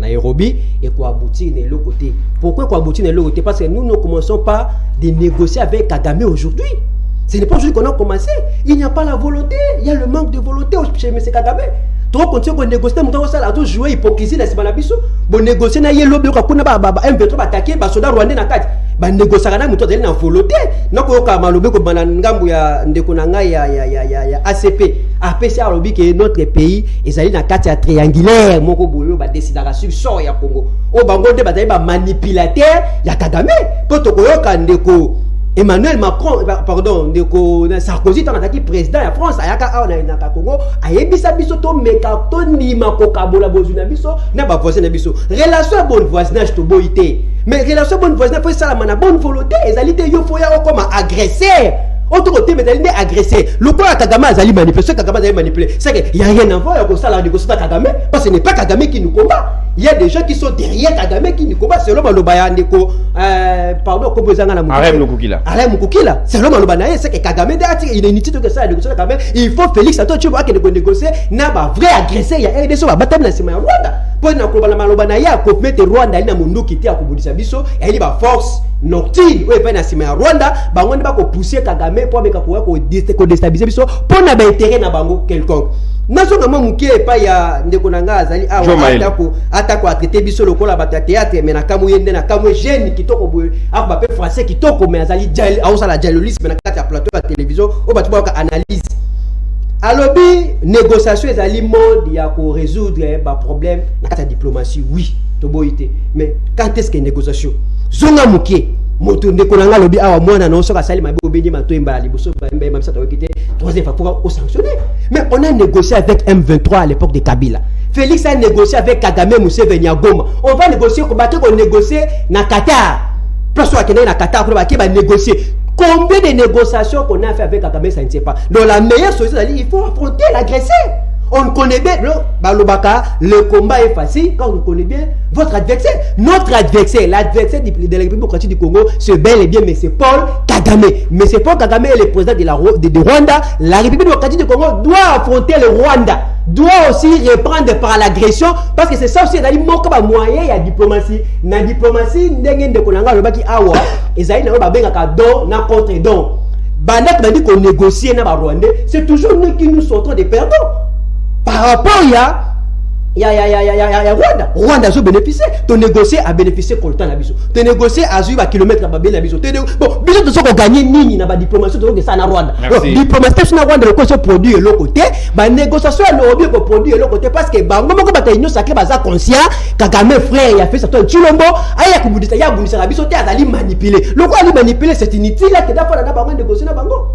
Nairobi et quoi aboutir de l'autre côté. Pourquoi quoi aboutir de l'autre côté? Parce que nous ne commençons pas de négocier avec Kagame aujourd'hui. Ce n'est pas aujourd'hui qu'on a commencé. Il n'y a pas la volonté. Il y a le manque de volonté chez M. Kagame. Trop continuer à négocier, à tout jouer hypocrisie, n'est-ce pas la biso? Bon négocier na yelo bio kapuna M23 attaquer ba soda rwandais na kati. Ba négocier na muto na volonté. Nako ka malobe ko bana ngambu ya ndeko na ngai ya ACP. APC a lobi que notre pays ezali na kati ya triangulaire moko boyo ba décidera sur sort ya Congo. O bango de bazali ba manipulateur ya Kagame. Poto koyoka ndeko Emmanuel Macron, pardon, Sarkozy, tu as président de la France, à Congo, a yebisa biso to mekato ni makokabola bozuna biso na ba voisin na biso. Relation bonne voisinage to boité. Mais relation bonne voisinage faut ça la bonne volonté, ezalité yo faut ya comme agresseur. Autre côté, mais elle est agressée. Le quoi Kagame a manipulé, ce Kagame a manipulé. C'est qu'il n'y a rien à voir avec ça, la négociation de Kagame, parce que ce n'est pas Kagame qui nous combat. Il y a des gens qui sont derrière Kagame qui nous combattent. C'est l'homme le Bayandeko, pardon, comme vous avez la Arrête Moukukila. Arrête Moukukila. C'est l'homme le Banaye, c'est que Kagame, il est inutile que ça, la négociation de Kagame. Il faut Félix, attends, tu vois qu'il est négocié, n'a pas vrai agressé, il y a des choses à battre dans le Rwanda. Pour nous, Banaye, pour mettre Rwanda, il a mon qui était à Koubouissa Bisso, et il y a force nocturne, où il y a Rwanda, on va pousser Kagame pour déstabiliser biso pour na ba intérêt na bango quelconque. Nazo na mukie pa ya ndeko nanga azali awa atako a traiter biso lokola ba théâtre mais na kamu yende na kamu jeune kitoko boye ako ba pe français kitoko mais azali dial awsa la dialogisme na kati ya plateau ya télévision o batu ba ka analyse. Alobi négociation ezali mode ya ko résoudre ba problème na kati ya diplomatie oui to boité mais quand est-ce que négociation zonga mukie moto ndeko nanga lobi awa mwana na soka sali mabe obedi matoyemba la liboso mbe mamisa to kité troisième fois pour sanctionner. Mais on a négocié avec M23 à l'époque de Kabila. Félix a négocié avec Kagame Museveni à Goma. On va négocier, on va négocier na Qatar. Place où na Qatar pour va négocier. Combien de négociations qu'on a fait avec Kagame, ça ne sait pas. Donc la meilleure solution, il faut affronter l'agresseur. On connaît bien, le combat est facile quand on connaît bien votre adversaire. Notre adversaire, l'adversaire de la République démocratique du Congo, c'est bel et bien M. Paul Kagame. M. Paul Kagame est le président de Rwanda. La République démocratique du Congo doit affronter le Rwanda, doit aussi reprendre par l'agression, parce que c'est ça aussi, il y a des moyens, il y a diplomatie. Dans la diplomatie, il y a des don na contre don. Qu'on négocie dans le Rwanda, c'est toujours nous qui nous sortons des perdants. Par rapport il y a Rwanda a bénéficié. Tu négocier à bénéficier pour le temps. Tu négocier à suivre à kilomètre à Babel. Bon, bisous de ce qu'on gagne ni dans la diplomatie de ça na Rwanda. Diplomatie na Rwanda le côté produit et l'autre côté, bah négociation le bien que produit et l'autre côté parce que bah moment que bataille sacré baza conscient Kagame frère il a fait ça toi Chilombo aya kubudisa ya bundisa biso te azali manipuler. Le quoi lui manipuler c'est inutile là que d'abord na bango négocier na bango.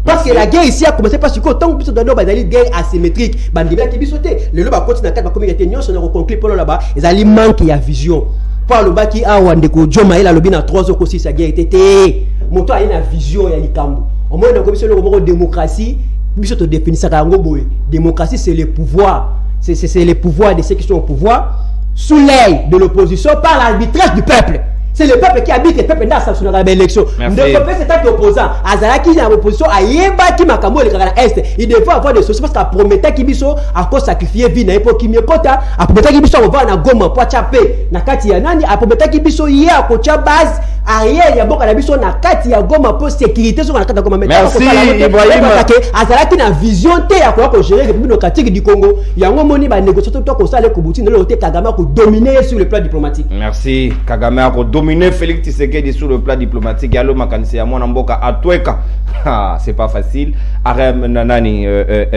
Parce que la guerre ici a commencé parce que tant que nous avons une guerre asymétrique, bandibla qui bisoté, le loba continue dans la communauté nous on a conclu pour là-bas, ils allaient manquer la vision. Par le bas qui a Wandeko Joma il a lobby dans 3 ans aussi sa guerre était moto a une vision ya likambo. Au moins dans commission le démocratie, bisoto définir ça kango boy. Démocratie c'est le pouvoir, c'est le pouvoir de ceux qui sont au pouvoir sous l'œil de l'opposition par l'arbitrage du peuple. C'est le peuple qui habite, le peuple dans sa élection. Le peuple c'est un opposant. Azalaki dans l'opposition, Ayeba qui m'a camou le Canada Est. Il devait avoir des solutions parce qu'à Prométhée qui biso à cause sacrifier vie na époque qui me kota, à Prométhée qui biso on va na Goma pour chaper. Na kati ya nani, à Prométhée qui biso hier à kocha base arrière ya boka na biso na kati ya Goma pour sécurité sur na kati ya Goma. Merci Ibrahim. Azalaki na vision te ya quoi gérer le République démocratique du Congo. Yango moni ba négociateur to ko sala ko buti ne le Kagame ko dominer sur le plan diplomatique. Merci Kagame a dominer Félix Tshisekedi sur le plan diplomatique. Yalo makanisi ya mwana mboka atweka. Ah, c'est pas facile. Arem nanani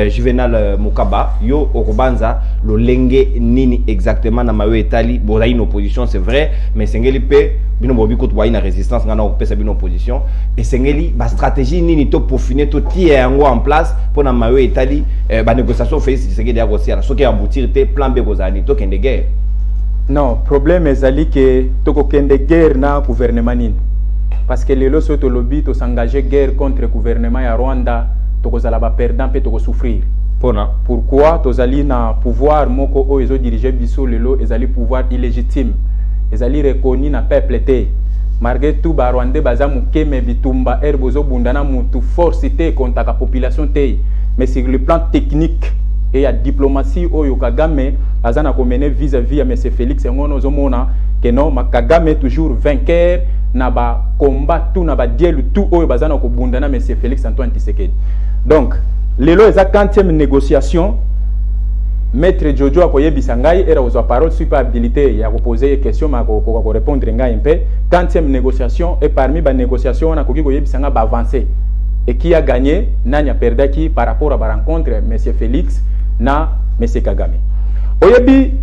Juvenal Mukaba yo okubanza lo lenge nini exactement na mayo etali boza une opposition c'est vrai mais sengeli pe bino bobi ko twa une résistance ngana opesa bino opposition et sengeli ba stratégie nini to peaufiner to tie yango en place pour na mayo etali ba négociation Félix Tshisekedi a aussi ala soki aboutir te plan B kozani to kende guerre. Non, problème est que toko kende guerre na gouvernement nini. Parce que les lois to lobby to s'engager guerre contre le gouvernement ya Rwanda toko zala ba perdant pe toko souffrir. Pourquoi tozali na pouvoir moko o ezo diriger biso lelo ezali pouvoir illégitime. Ezali reconnu na peuple te. Malgré tout ba Rwanda baza mukeme bitumba erbozo bundana mutu force te contre la population te. Mais sur le plan technique et la diplomatie oyo Kagame azana ko mener vis-à-vis à M. Félix ngono zomona que non Kagame toujours vainqueur na ba combat tout na ba dielu tout oyo bazana ko bundana M. Félix Antoine Tshisekedi. Donc lelo eza 40e négociation maître Jojo akoyebisa ngai era ozo parole sur pas habilité ya poser question ma ko répondre ngai un peu 40e négociation et parmi ba négociation na koki koyebisa nga ba avancer et qui a gagné nani a perdu par rapport à la rencontre M. Félix na M. Kagame. Oyebi,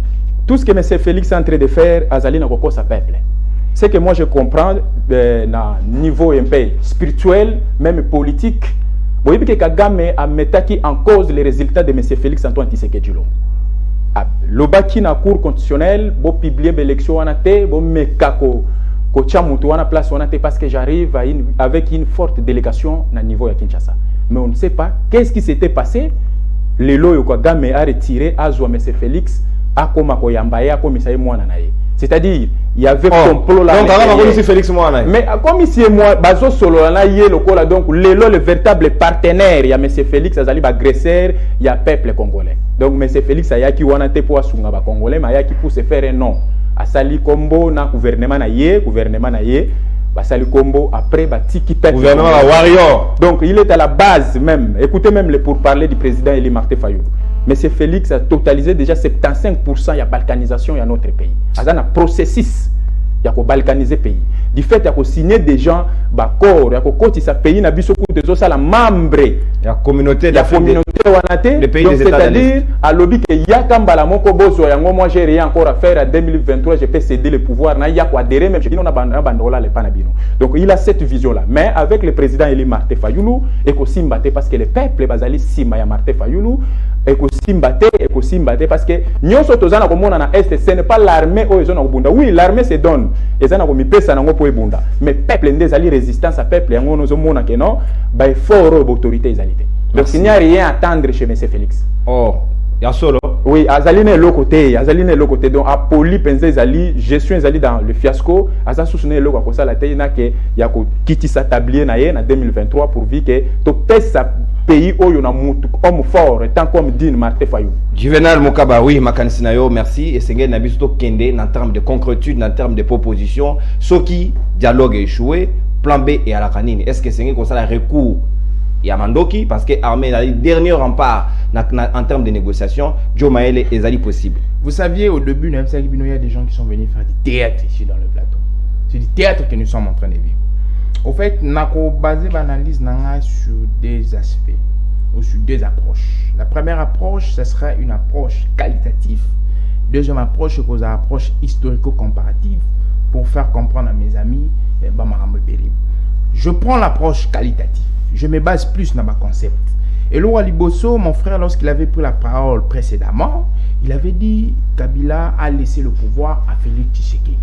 tout ce que M. Félix est en train de faire, azali na koko sa peuple. C'est que moi je comprends na niveau un peu spirituel, même politique. Oyebi que Kagame a metaki en cause les résultats de M. Félix Antoine Tshisekedi Tshilombo. Lobaki na cour constitutionnelle, bo publier l'élection wana te, bo mekako kocha mutu wana place wana te parce que j'arrive avec une forte délégation na niveau ya Kinshasa. Mais on ne sait pas qu'est-ce qui s'était passé. Le loyo Kagame a retiré Azwa M. Félix a koma koyambaya a komisaye mwana na ye. C'est-à-dire il y avait complot là. Donc Kagame a Félix mwana. Mais comme ici moi bazo solo na ye lokola donc le véritable partenaire ya M. Félix azali ba agresseur ya peuple congolais. Donc M. Félix ayaki wana te po asunga ba congolais mais ayaki pour se faire un nom. Asali Kombo na gouvernement na ye basali Kombo après batiki peuple gouvernement la warrior. Donc il est à la base même. Écoutez même le pourparlers du président Eli Martin Fayulu. Mais M. Félix a totalisé déjà 75% de la balkanisation de notre pays. Il y a un processus de balkaniser le pays. Du fait, il y a signé des gens, il y a côté sa pays, il y a des membres de la communauté des pays des États. C'est-à-dire, à l'objet qu'il y a Kambala Moko Bozo, moi j'ai rien encore à faire en 2023, je peux céder le pouvoir, il y a quoi adhérer, même si on a bandola les panabino. Donc il a cette vision-là. Mais avec le président Eli Martin Fayulu, et aussi parce que le peuple basali Sima ya Martin Fayulu, et aussi Simbate et ko Simbate parce que nyonso tozana ko mona na est ce n'est pas l'armée o ezona ko bunda. Oui, l'armée se donne. Ezana ko mipesa nango po ebunda. Mais peuple ndezali résistance à peuple yango nozo mona que non, ba fort autorité ezalité. Donc il n'y a rien à attendre chez M. Félix. Oh, ya solo. Oui, Azaline est l'autre côté. Donc, à Poli, Penze Zali, gestion Zali dans le fiasco. Aza sousne l'autre côté, la taille n'a que yako kiti sa tablier naïe en 2023 pour dire que to pèse sa pays où y a un homme fort, tant comme dit Martin Fayou. Juvenal Mokaba, oui, Makanisinayo, merci. Et c'est un abisto kende en termes de concrétude, en termes de propositions. Ce qui dialogue échoué, plan B et à la canine. Est-ce que c'est un comme ça le recours? Il y a Mandoki parce que l'armée est le dernier rempart en termes de négociation. Joe Maele est ali possible. Vous saviez au début, il y a des gens qui sont venus faire du théâtre ici dans le plateau. C'est du théâtre que nous sommes en train de vivre. Au fait, nous avons basé l'analyse sur des aspects ou sur deux approches. La première approche, ce sera une approche qualitative. Deuxième approche, c'est une approche historico-comparative pour faire comprendre à mes amis je prends l'approche qualitative. Je me base plus dans ma concept. Et Laura Liboso, mon frère, lorsqu'il avait pris la parole précédemment, il avait dit Kabila a laissé le pouvoir à Félix Tshisekedi.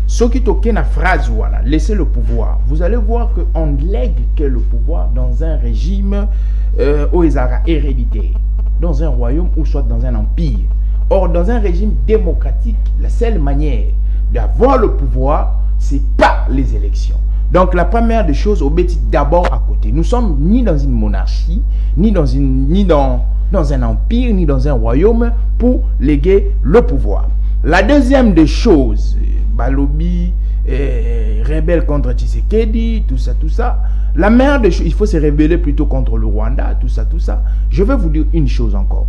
Ce qui toquait la phrase voilà, laisser le pouvoir. Vous allez voir qu'on lègue que le pouvoir dans un régime héréditaire, dans un royaume ou soit dans un empire. Or, dans un régime démocratique, la seule manière d'avoir le pouvoir, c'est pas les élections. Donc la première des choses, au bêtis d'abord à côté. Nous sommes ni dans une monarchie, ni dans un empire, ni dans un royaume pour léguer le pouvoir. La deuxième des choses, Balobi, rebelle contre Tshisekedi, tout ça. La meilleure des choses, il faut se rebeller plutôt contre le Rwanda, tout ça. Je vais vous dire une chose encore.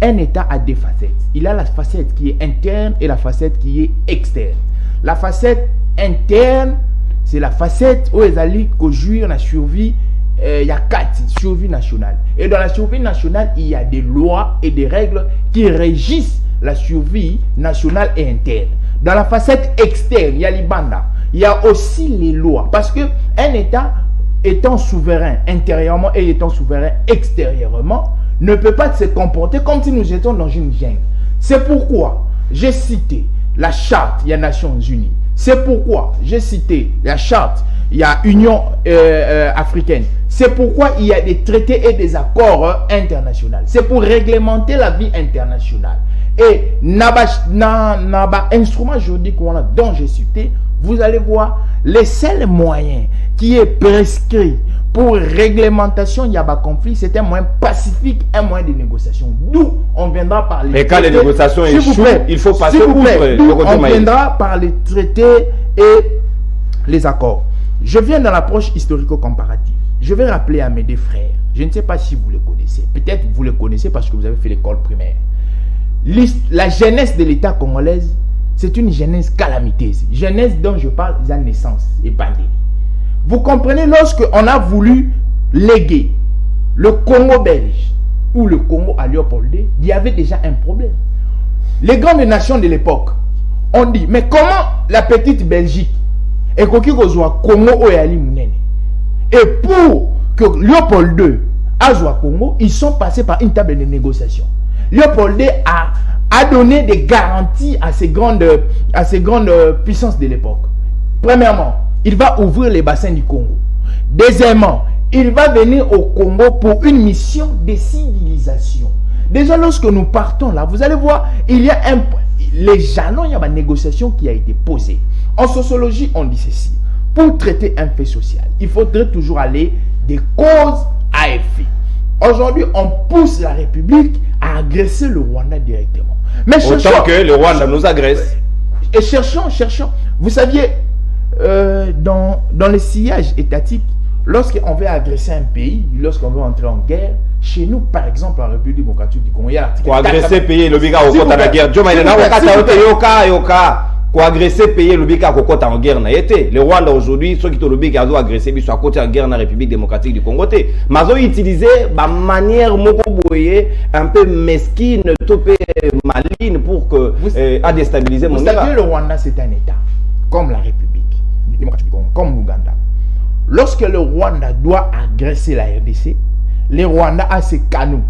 Un État a deux facettes. Il a la facette qui est interne et la facette qui est externe. La facette interne, c'est la facette où ils allaient jouir la survie, il y a 4 survie nationale. Et dans la survie nationale, il y a des lois et des règles qui régissent la survie nationale et interne. Dans la facette externe, il y a l'Ibanda. Il y a aussi les lois. Parce qu'un État étant souverain intérieurement et étant souverain extérieurement, ne peut pas se comporter comme si nous étions dans une jungle. C'est pourquoi j'ai cité la charte, il y a Nations Unies. C'est pourquoi j'ai cité la charte, il y a Union africaine. C'est pourquoi il y a des traités et des accords internationaux. C'est pour réglementer la vie internationale. Et naba instrument juridique dont j'ai cité, vous allez voir les seuls moyens qui est prescrit pour réglementation il y a un conflit, c'est un moyen pacifique, un moyen de négociation. D'où on viendra par les traités. Mais quand les négociations échouent, il faut passer outre. On viendra par les traités et les accords. Je viens dans l'approche historico-comparative. Je vais rappeler à mes deux frères. Je ne sais pas si vous les connaissez. Peut-être vous les connaissez parce que vous avez fait l'école primaire. La jeunesse de l'État congolaise, c'est une jeunesse calamiteuse. Jeunesse dont je parle, la naissance et pandémie. Vous comprenez, lorsque on a voulu léguer le Congo belge ou le Congo à Léopold II, il y avait déjà un problème. Les grandes nations de l'époque ont dit, mais comment la petite Belgique et Congo et pour que Léopold II a Congo, ils sont passés par une table de négociation. Léopold II a donné des garanties à ces grandes puissances de l'époque. Premièrement, il va ouvrir les bassins du Congo. Deuxièmement, il va venir au Congo pour une mission de civilisation. Déjà, lorsque nous partons là, vous allez voir, il y a les jalons, il y a une négociation qui a été posée. En sociologie, on dit ceci. Pour traiter un fait social, il faudrait toujours aller des causes à effet. Aujourd'hui, on pousse la République à agresser le Rwanda directement. Mais autant que le Rwanda nous agresse. Et cherchons. Vous saviez, dans les sillages étatiques, lorsqu'on veut agresser un pays, lorsqu'on veut entrer en guerre, chez nous, par exemple, en République démocratique du Congo, il y a l'article 4. Pour agresser pays, le biga au côté de la guerre. Pour agresser pays, le biga au côté en guerre n'a été. Le Rwanda aujourd'hui, ceux qui ont le biga à agresser, ils sont à côté en guerre dans la République démocratique du Congo. Mais ils ont utilisé ma manière un peu mesquine, maligne pour que à déstabiliser mon État. Vous savez, le Rwanda, c'est un État, comme la République démocratique du Congo, comme l'Ouganda. Lorsque le Rwanda doit agresser la RDC, le Rwanda a ses canaux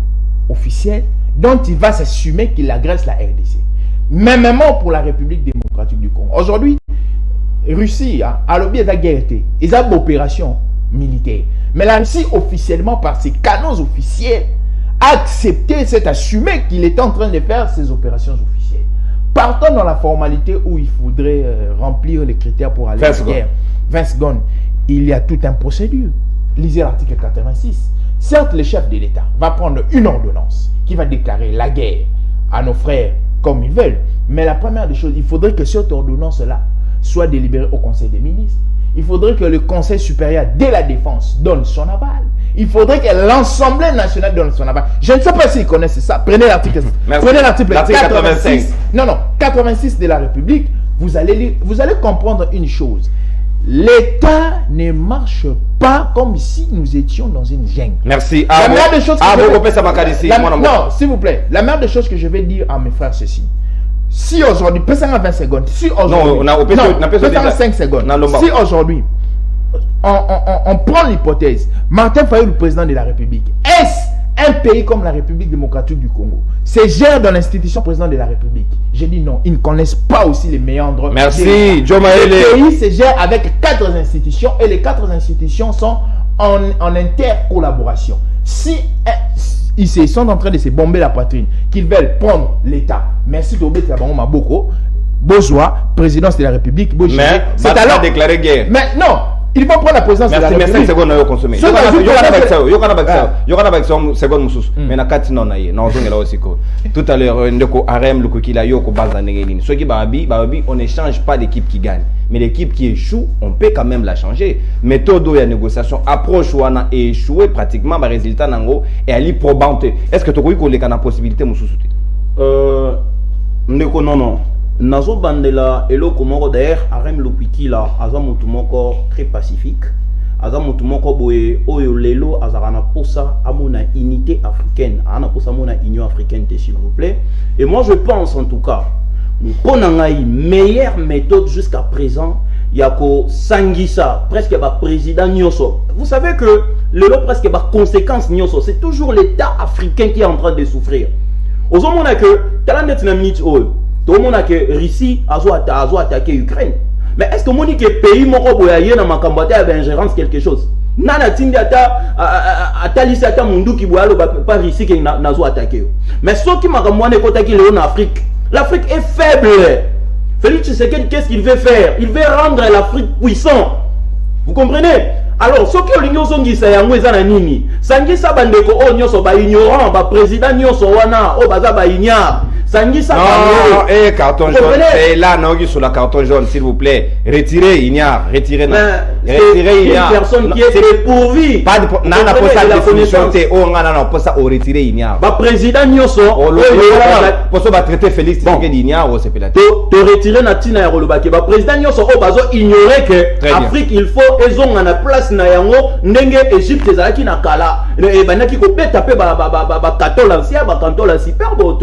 officiels dont il va s'assumer qu'il agresse la RDC. Même pour la République démocratique du Congo. Aujourd'hui, Russie a l'objet de la guerre. Ils ont une opération militaire. Mais la Russie, officiellement, par ses canaux officiels, a accepté, s'est assumé qu'il était en train de faire ses opérations officielles. Partons dans la formalité où il faudrait remplir les critères pour aller à la guerre. 20 secondes. Il y a toute une procédure. Lisez l'article 86. Certes, le chef de l'État va prendre une ordonnance qui va déclarer la guerre à nos frères comme ils veulent. Mais la première des choses, il faudrait que cette ordonnance-là soit délibérée au Conseil des ministres. Il faudrait que le Conseil supérieur de la défense donne son aval. Il faudrait que l'Assemblée nationale donne son aval. Je ne sais pas s'ils connaissent ça. Prenez l'article 86. Non, 86 de la République. Vous allez comprendre une chose. L'État ne marche pas comme si nous étions dans une jungle. Merci. Non, s'il vous plaît. La meilleure des choses que je vais dire à mes frères, ceci. Si aujourd'hui, peut-être 20 secondes, si aujourd'hui, non, 5 secondes, si aujourd'hui, on prend l'hypothèse, Martin Fayulu, le président de la République, est-ce un pays comme la République démocratique du Congo se gère dans l'institution président de la République? J'ai dit non, ils ne connaissent pas aussi les méandres. Merci, Joe Maele. Le pays se gère avec 4 institutions et les 4 institutions sont en intercollaboration. Si ils sont en train de se bomber la poitrine, qu'ils veulent prendre l'État, merci Tobé Maboko, Bozoa, présidence de la République, mais c'est alors déclaré guerre. Mais non, ils vont prendre la présidence de la République. Merci, secondes à consommer. Tout à l'heure, on ne change pas d'équipe qui gagne. Mais l'équipe qui échoue, on peut quand même la changer. Méthode de négociation, approche où on a échoué pratiquement, le résultat est allé probante. Est-ce que tu as une possibilité de non. Nazo bandela elo komoko d'ailleurs Arem Lukwiki là aza mutu moko très pacifique aza mutu moko boye oyo lelo azarana posa amona unité africaine ana posa amona union africaine s'il vous plaît. Et moi je pense en tout cas pour nangai meilleure méthode jusqu'à présent yako sangisa presque ba président nyoso. Vous savez que lelo presque ba conséquence nyoso, c'est toujours l'État africain qui est en train de souffrir. Ozomona que talandet na minute oyo tout le monde a que Russie a attaqué l'Ukraine. Mais est-ce que mon que pays moko boyaye na makambate a ingérence quelque chose? Nana tindi ata lisi ata mundu ki boyalo pas Russie qui n'a attaqué. Mais ce qui makamwane kota ki en Afrique. L'Afrique est faible. Félix Tshisekedi, qu'est-ce qu'il veut faire? Il veut rendre l'Afrique puissant. Vous comprenez? Alors, ce que l'Union Songisa yango ezana nini? Sangisa bandeko o nyoso ba ignorant, ba président nyoso wana o baza ba ignare. Sangisa non, carton jaune. C'est là, non, sur la carton jaune, s'il vous plaît. Retirez Ignare. Retirez Ignare. Une personne qui est dépourvue. Pas de. Non, on a pas ça définition. Oh, non, pas ça. On retire Ignare. Ba président nyoso. Pour ça, va traiter Félix Tshisekedi Ignare. Oh, c'est peut-être. To retirer Natina ya Rolobake. Ba président nyoso. Oh, bazo ignorer que Afrique, il faut ezonga na place na yango ndenge Égypte ezalaki na kala. Et banaki ko taper ba katolansia, ba kantolansia super to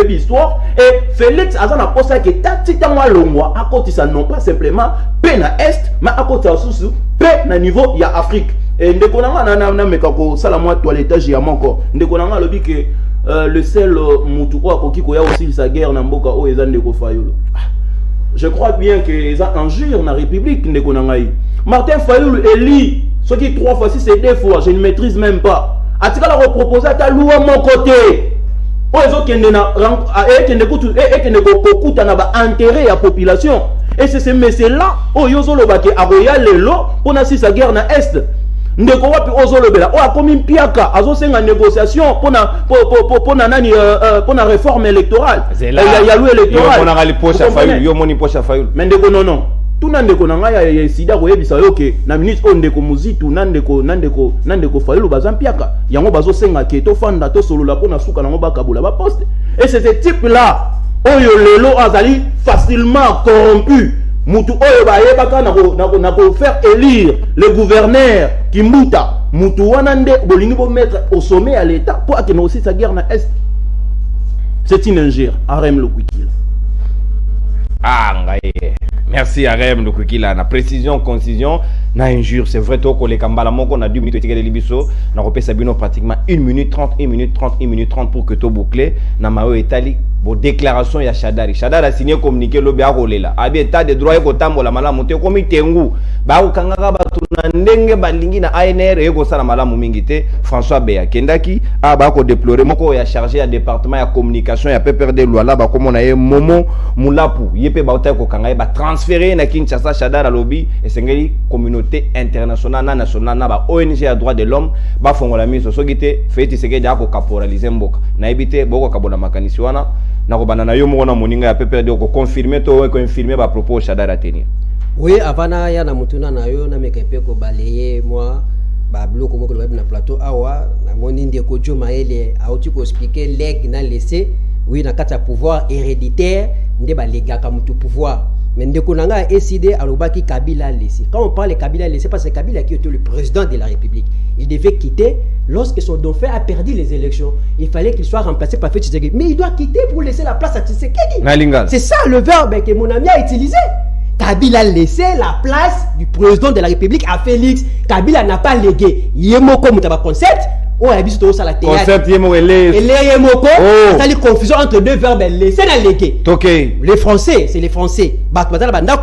histoire. Et Félix Azana posa que tatita moi longwa à côté ça non pas simplement paix na est mais à côté sous paix na niveau ya Afrique. Et ndekonanga na mekako sala moi toilettage ya moko ndekonanga lobi que le seul mutu ko akoki ko ya aussi sa guerre na mboka o ezande ko Fayulu. Je crois bien que ça injure na république ndekonanga yi. Martin Fayulu élit ce qui 3 fois 6 c'est 2 fois, je ne maîtrise même pas. Atika la reproposer à louer mon côté. Intérêt à la population. Et c'est ce messieurs-là, pour la guerre na Est. Ndeko wapi ozolobela o akomi mpiaka azosenga négociation pour na réforme électorale. Il y a loi électorale. Yo moni pocha Fayulu. Mais ndeko non. Tout ndeko nanga ya sida koyebisa yo ke na ministre ndeko muzitu nandeko Fayulu bazampiaka yango bazosenga ke to fanda to solola pona suka nango bakabula ba poste. Et c'est ce type là oyo lelo azali facilement corrompu. Mutu oyo bayebaka na ko faire élire le gouverneur Kimbuta. Mutu wana nde bolingi bo mettre au sommet à l'état pour akena aussi sa guerre na est. C'est une injure Arem Lukwiki. Ah ngaye. Merci Arem Lukwiki la précision concision na injure. C'est vrai, toi, les Kambala, on a 2 minutes, et libiso, na repé sabino pratiquement 1 minute 30, 1 minute 30, 1 minute 30 pour que tu bouclé. Na mao etali, bon déclaration ya Shadari. Shadari a signé communiqué le béa rolela. Abi état de droit eko tambo la mala monté comme tengu. Ba o kangaka ba tuna ndenge balingi na ANR eko sala mala mumingité. François Béa Kendaki a ba ko déplorer moko ya chargé à département ya communication ya PPRD loi là ba comme on a Momo Mulapu. Yepé ba ota ko kanga ba transférer na Kinshasa Shadari lobby et sengeli communauté internationale na nationale na ba ONG à droit de l'homme ba fongola miso so gité feti seke ja ko caporaliser mboka na ebité boko kabona makanisi wana na ko banana yo mona moninga ya PPRD ko confirmer to ko infirmer ba propos Shadari tenir. Oui, avant ya na mutuna na yo na mekepe ko balayer moi ba bloco moko le na plateau awa na moni ndeko jo maele a outi ko expliquer leg na laisser oui na kata pouvoir héréditaire nde ba legaka mutu pouvoir. Mais ndeko nanga décidé à l'obaki Kabila laissé. Quand on parle de Kabila laissé, parce que Kabila qui était le président de la République, il devait quitter lorsque son dauphin a perdu les élections. Il fallait qu'il soit remplacé par Félix Tshisekedi. Mais il doit quitter pour laisser la place à Tshisekedi. C'est ça le verbe que mon ami a utilisé. Kabila a laissé la place du président de la République à Félix. Kabila n'a pas légué. Yemoko Moutaba concept. Oh, il y a bis tout ça la théâtre. Concept Yemoko et Yemoko. Ça a confusion entre deux verbes. Laisser la légué. Les Français, c'est les Français.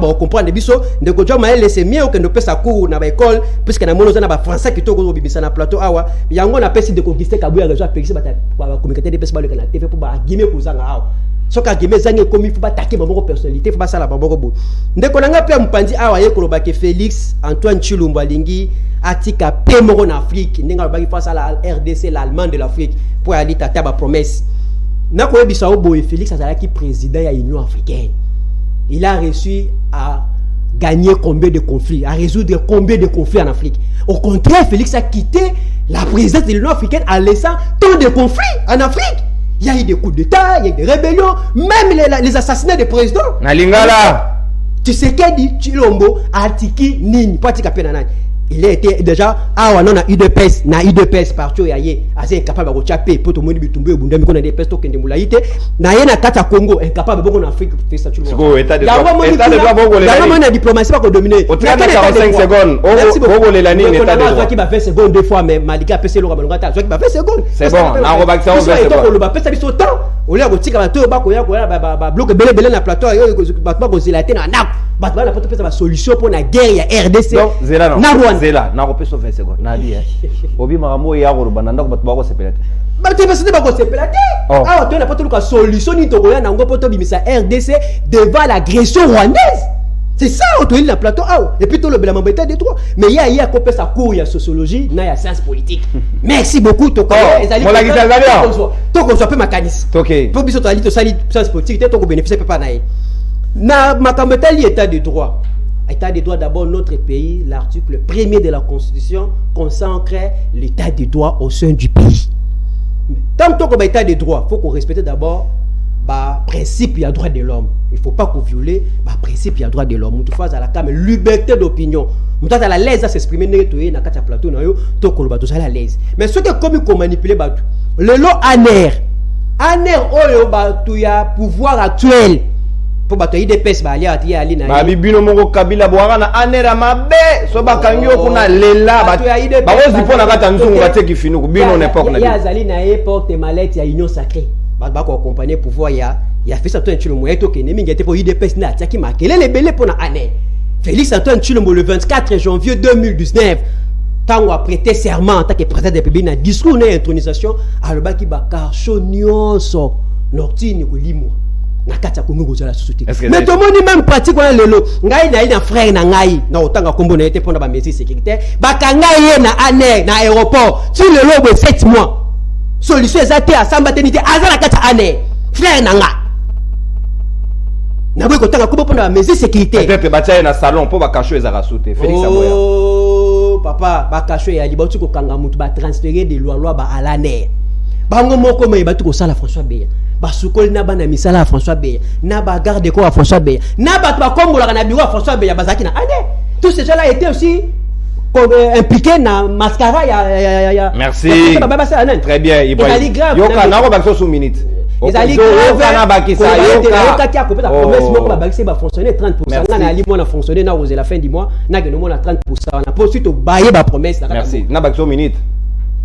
On comprend les biso. De quoi maël laisser mieux que nous peut sa cour na école puisque na mono na ba français qui to go bimisa na plateau awa. Yango na pesi de conquister Kabila réseau pesi ba communiquer des pesi ba le na TV pour ba gime ko zanga awa. Soka gime zange komi faut pas attaquer baboko personnalité faut pas ça la baboko bo. Ndeko nanga pe mpandi awa ye koloba ke Félix Antoine Tshilombo alingi atika pe moko en Afrique ndenga ba face à la RDC l'Allemagne de l'Afrique pour aller tata ba promesse. Na ko ebisa obo Félix azalaki président ya Union africaine. Il a réussi à gagner combien de conflits, à résoudre combien de conflits en Afrique. Au contraire, Félix a quitté la présidence de l'Union africaine en laissant tant de conflits en Afrique. Il y a eu des coups d'État, il y a eu des rébellions, même les assassinats des présidents. Nalingala. Tu sais qu'est dit Tshilombo Atiki Nini, pas Tika Penanani. Il a été déjà, on a UDPS, na UDPS partout, il est incapable de chaper, pour tout le monde bitumbe, bundami qu'on a des pestes qui ne moulaïte, na yena kata Congo, incapable de beaucoup en Afrique, fait ça tout le monde. État de droit, la diplomatie pas qu'on domine. Au 45 secondes, Congo les l'année, l'état de droit. Qui va faire seconde deux fois, mais Malika a fait le rabalongata, qui va faire seconde. C'est bon, on a rebaxé au fait. On va faire ça autant. On l'a dit que tu vas bloquer belé na plateau, battement qu'on zilaté na nak. Battement na plateau faire solution pour la guerre RDC. Zela, na repé sauver 20 secondes. Na dit Obi Maramo ya Rwanda ndako batba ko sepelate. Batba ko sepelate. Ah, tu n'as pas tout solution ni to koya na ngo poto bimisa RDC devant l'agression rwandaise. C'est ça autour la plateau et puis tout le bel état des droits. Mais il y a copé sa cours, il y a sociologie, il y a sciences politiques. Merci beaucoup to mon la guitare là. To ko soit peu mécanisme. OK. Pour biso to ali to sali sciences politiques, to ko bénéficier pas naï. Na makambetali état de droit. État de droit, d'abord, notre pays, l'article 1er de la Constitution consacre l'état de droit au sein du pays. Tant que l'état de droit, il faut qu'on respecte d'abord le principe et droit de l'homme. Il ne faut pas qu'on viole le principe et droit de l'homme. Il faut à la cam liberté d'opinion. Il faut à la l'aise à s'exprimer dans le plateau, tout ça à l'aise. Mais ce qui est comme qu'on manipule, le lot ANR, il y a pouvoir actuel. Pour battre des pèses ba ali na ba bibino moko Kabila boanga na anera mabe so bakangyo kuna lela ba ozi pona kata nzungu bateki finu ku bino n'époque na ya azali na époque de mallette ya union sacrée ba ko accompagner pouvoir ya fait ça tout un Tshilombo eto ke nemi ngete pour IDPS na tiaki makele le belé pona aner Félix Antoine Tshilombo le 24 janvier 2019 tango a prêté serment en tant que président de la République na discours na intronisation alobaki ba karcho nyonso nortini ko limo. Mais tout le monde même pratique lelo ngai na ina frère na ngai na otanga kombo na été pona ba mesure sécuritaire bakanga ye na aner na aéroport sur le lobe 7 mois solution ezate à sambatenité azala kata aner frère na nga na boy kotanga kombo pona ba mesure sécuritaire peut-être batia na salon pour ba cacho ezara sauter Félix Amoya papa ba cacho ya libatu ko kanga mutu ba transférer de loi ba à l'aner bango moko me batu ko sala François Beya basukoli na bana misala François Beya na ba garde ko François Beya na ba to kombola na bureau François Beya bazaki na ane tous ces gens-là étaient aussi impliqués na mascara ya merci très bien yoka na ko bakso sous minute ezali grave qui a coupé la promesse moko ba bakisi ba fonctionner 30% na ali mona fonctionner na la fin du mois na que no mona 30% na poursuite baye ba promesse na merci na bakso minute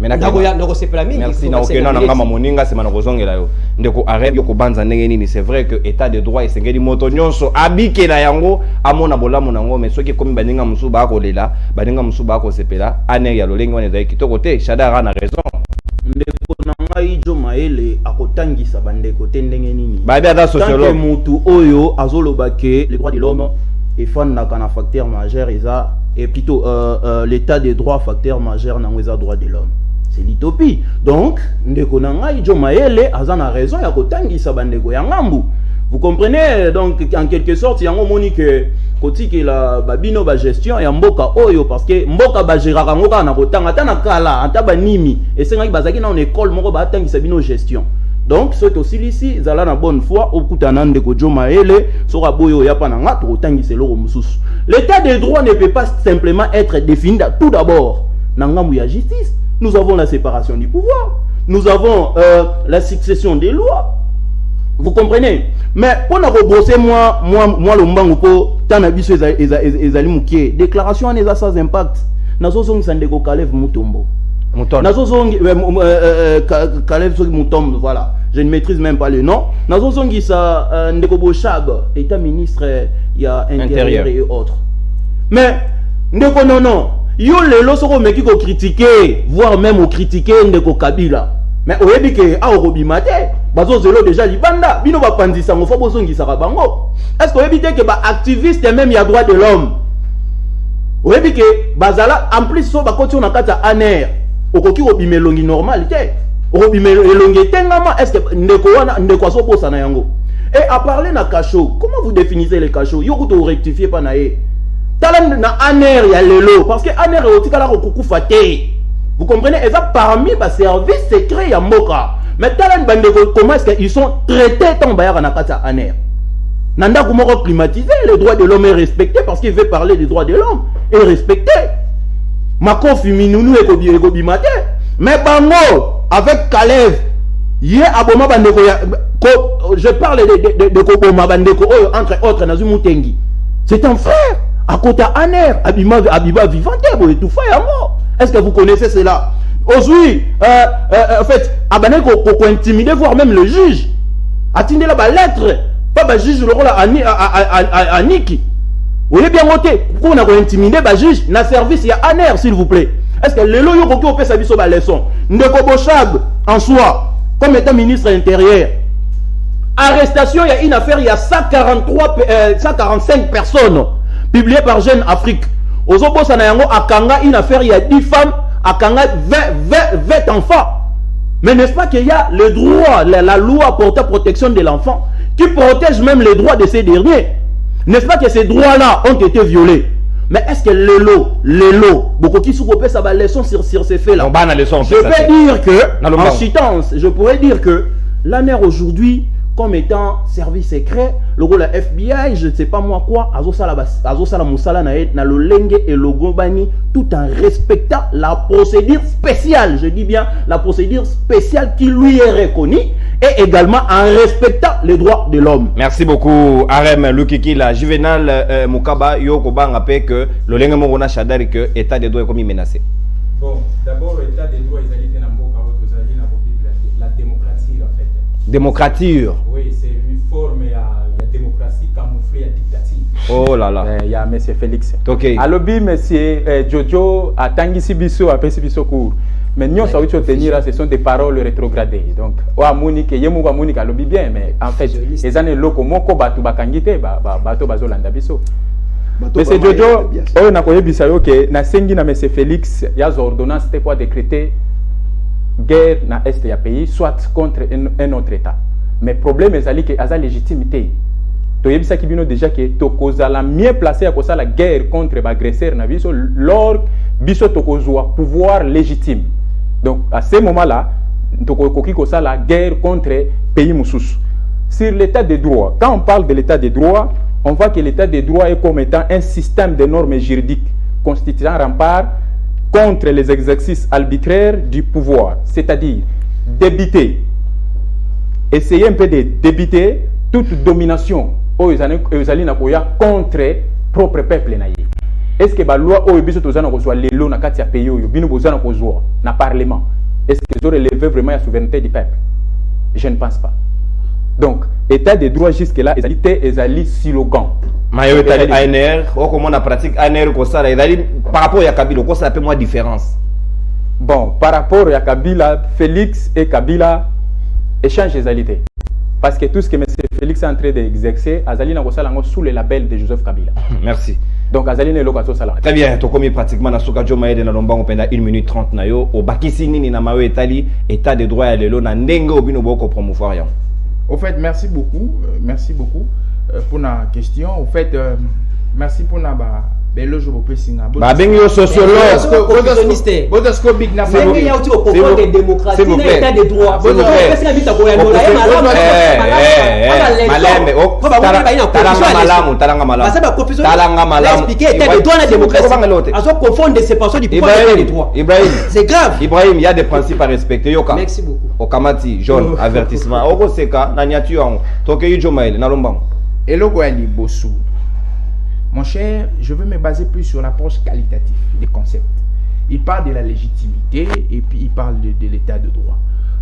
merci na okena na ngama moninga sema na kozongela yo ndeko arrête yo kobanza ndenge nini c'est vrai que état de droit esengeli moto nyonso abikela yango amona bolamu nango mais soki komi baninga musuba akolela baninga musuba akosepela ane ya lolengi wana ezali kitoko te Shadara na raison ndeko na ngai jo maele akotangisa bandeko te ndenge nini babi ata sociologue mutu oyo azoloba ke les droits de l'homme efandaka na facteur majeur et plutôt l'état des droits facteur majeur nango eza droit de l'homme. C'est l'utopie. Donc, ndeko na ngai jo maele azana raison ya kotangisa bandeko ya ngambu. Vous comprenez donc en quelque sorte yango moni que kotiki la babino ba gestion ya mboka oyo parce que mboka ba géraka ngoka na kotanga ata na kala ata banimi esenga bazaki na école moko ba tangisa bino gestion. Donc c'est aussi ici zala na bonne foi okutana ndeko jo maele sora boyo ya pana nga to tangisa loro mususu. L'état des droits ne peut pas simplement être défini tout d'abord na ngambu ya justice. Nous avons la séparation du pouvoir. Nous avons la succession des lois. Vous comprenez? Mais pour nous bosser moi le mbangu po tanabiso ezali mukie déclaration en eza sans impact. Nazo zongi sandeko Kalev Mutombo. Nazo zongi Kalev Mutombo voilà. Je ne maîtrise même pas le nom. Nazo zongi sa ndeko Bochab, état ministre ya intérieur et autres. Mais ndeko non. Yo lelo soko meki ko critiquer, voire même au critiquer ndeko Kabila. Mais oyebi ke a orobimate, bazo zelo déjà libanda, bino ba pandisa ngo fo bozongisa ka bango. Est-ce que oyebi ke ba activiste même ya droit de l'homme. Oyebi ke bazala en plus so ba koti on akata aner, okoki obimelongi normalité. Obimelongi tengama est-ce que ndeko wana ndeko so posa na yango. Et à parler na cachot, comment vous définissez les cachots? Yo ko rectifier pa na e. Talan na aner ya lelo parce que aner otikala ko kukufa te. Vous comprenez? Et ça parmi les services secrets ya moka. Mais talan bandeko comment est-ce qu'ils sont traités tant bayara na kata aner. Nanda kumoko climatiser les droits de l'homme est respecté parce qu'il veut parler des droits de l'homme est respecté. Mako fiminunu eko bimate. Mais bango avec Kalev yé aboma bandeko ya je parle de koboma bandeko entre autres na Zumutengi. C'est un frère. À côté Aner, Abiba vivante, et tout fait mort. Est-ce que vous connaissez cela? Aujourd'hui, en fait, Abane ko intimider, voire même le juge. Attendez la lettre, pas le juge le rôle à Niki. Vous voyez bien voter. Pourquoi on a intimidé le juge? Na service, il y a Aner, s'il vous plaît. Est-ce que le loyo ko fait sa vie sur la leçon? Ndeko Bochab, en soi, comme étant ministre intérieur, arrestation, il y a une affaire, il y a 145 personnes. Publié par Jeune Afrique. Ozobo Sanayango Akanga, une affaire, il y a 10 femmes, Akanga 20 enfants. Mais n'est-ce pas qu'il y a le droit, la loi portant protection de l'enfant, qui protège même les droits de ces derniers? N'est-ce pas que ces droits-là ont été violés? Mais est-ce que les lots, beaucoup qui se repèrent sa leçon sur ces faits-là? Je peux dire que, en citant, je pourrais dire que l'ANER aujourd'hui, comme étant service secret, le rôle de la FBI, je ne sais pas moi quoi, Azosala Moussala na le Lenge et le Gobani, tout en respectant la procédure spéciale, je dis bien la procédure spéciale qui lui est reconnue, et également en respectant les droits de l'homme. Merci beaucoup, Arem Lukiki, la Juvenal Moukaba, Yoko Bang rappelle que le Lenge Morona Shadari que l'État des droits est comme menacé. Bon, d'abord, l'État des droits, ils allaient la démocratie en fait. Démocrature. Oui, c'est une forme de démocratie camouflée à dictature. Oh là là. Il y a M. Félix. Ok. Alors, M. Jojo a Tanguy Bisso, a Pessi Bisso court. Mais nous, ce sont des paroles rétrogradées. Donc, Monique, Yemouba Monique a lobby bien, mais en fait, les années locaux, Moko Batu Bakangite, Bato Bazolanda Bisso. M. Jojo, on a connu Bissayo que na sengi na M. Félix, il y a des ordonnances pour décréter guerre dans l'Est du pays, soit contre un autre État. Mais le problème est que la légitimité. Tu as dit déjà que tu as mieux placé à la guerre contre l'agresseur lors de pouvoir légitime. Donc à ce moment-là, tu as la guerre contre le pays Moussous. Sur l'état des droits, quand on parle de l'état des droits, on voit que l'état des droits est comme étant un système de normes juridiques constituant un rempart contre les exercices arbitraires du pouvoir, c'est-à-dire débiter, essayer un peu de débiter toute domination aux alliés contre propre peuple. Est-ce que la loi au biso tozana kozwa lelo na kati ya pays oyo bino bozana kozwa na parlement est-ce que ils auraient relevé vraiment la souveraineté du peuple? Je ne pense pas. Donc état de droit jusque là ils alliés slogan mayo etali ANR o comment on pratique ANR ko ça par rapport à Kabila ko ça fait moins différence. Bon, par rapport à Kabila, Félix et Kabila échangent les alliés. Parce que tout ce que M. Félix est en train d'exercer, Azali n'a pas sous le label de Joseph Kabila. Merci. Donc Azali n'est pas ça. Très bien, tu as pratiquement na suka jo maede na lombango pendant 1 minute 30 na yo au bakisi nini na mawe etali état de droit ya lelo na ndenge obino boko promouvoir ya. Au fait, merci beaucoup pour la question. Au fait, merci pour la belle je vous précise. Bah ben yo sociologue, Bodosco big na c'est il y a aussi au pouvoir de démocratie dans l'état de droit. Bodosco c'est la vie ta koya ndola talanga malamu expliquer état de droit la démocratie. À se confondre ces personnes du pouvoir de droit. Ibrahim, c'est grave. Ibrahim, il y a des principes à respecter yoka. Merci beaucoup. Okamati jaune avertissement. Oko seka na nyatu yango. Toke yo jomaile na lombango. Eloko ya libosu. Mon cher, je veux me baser plus sur l'approche qualitative des concepts. Il parle de la légitimité et puis il parle de l'état de droit.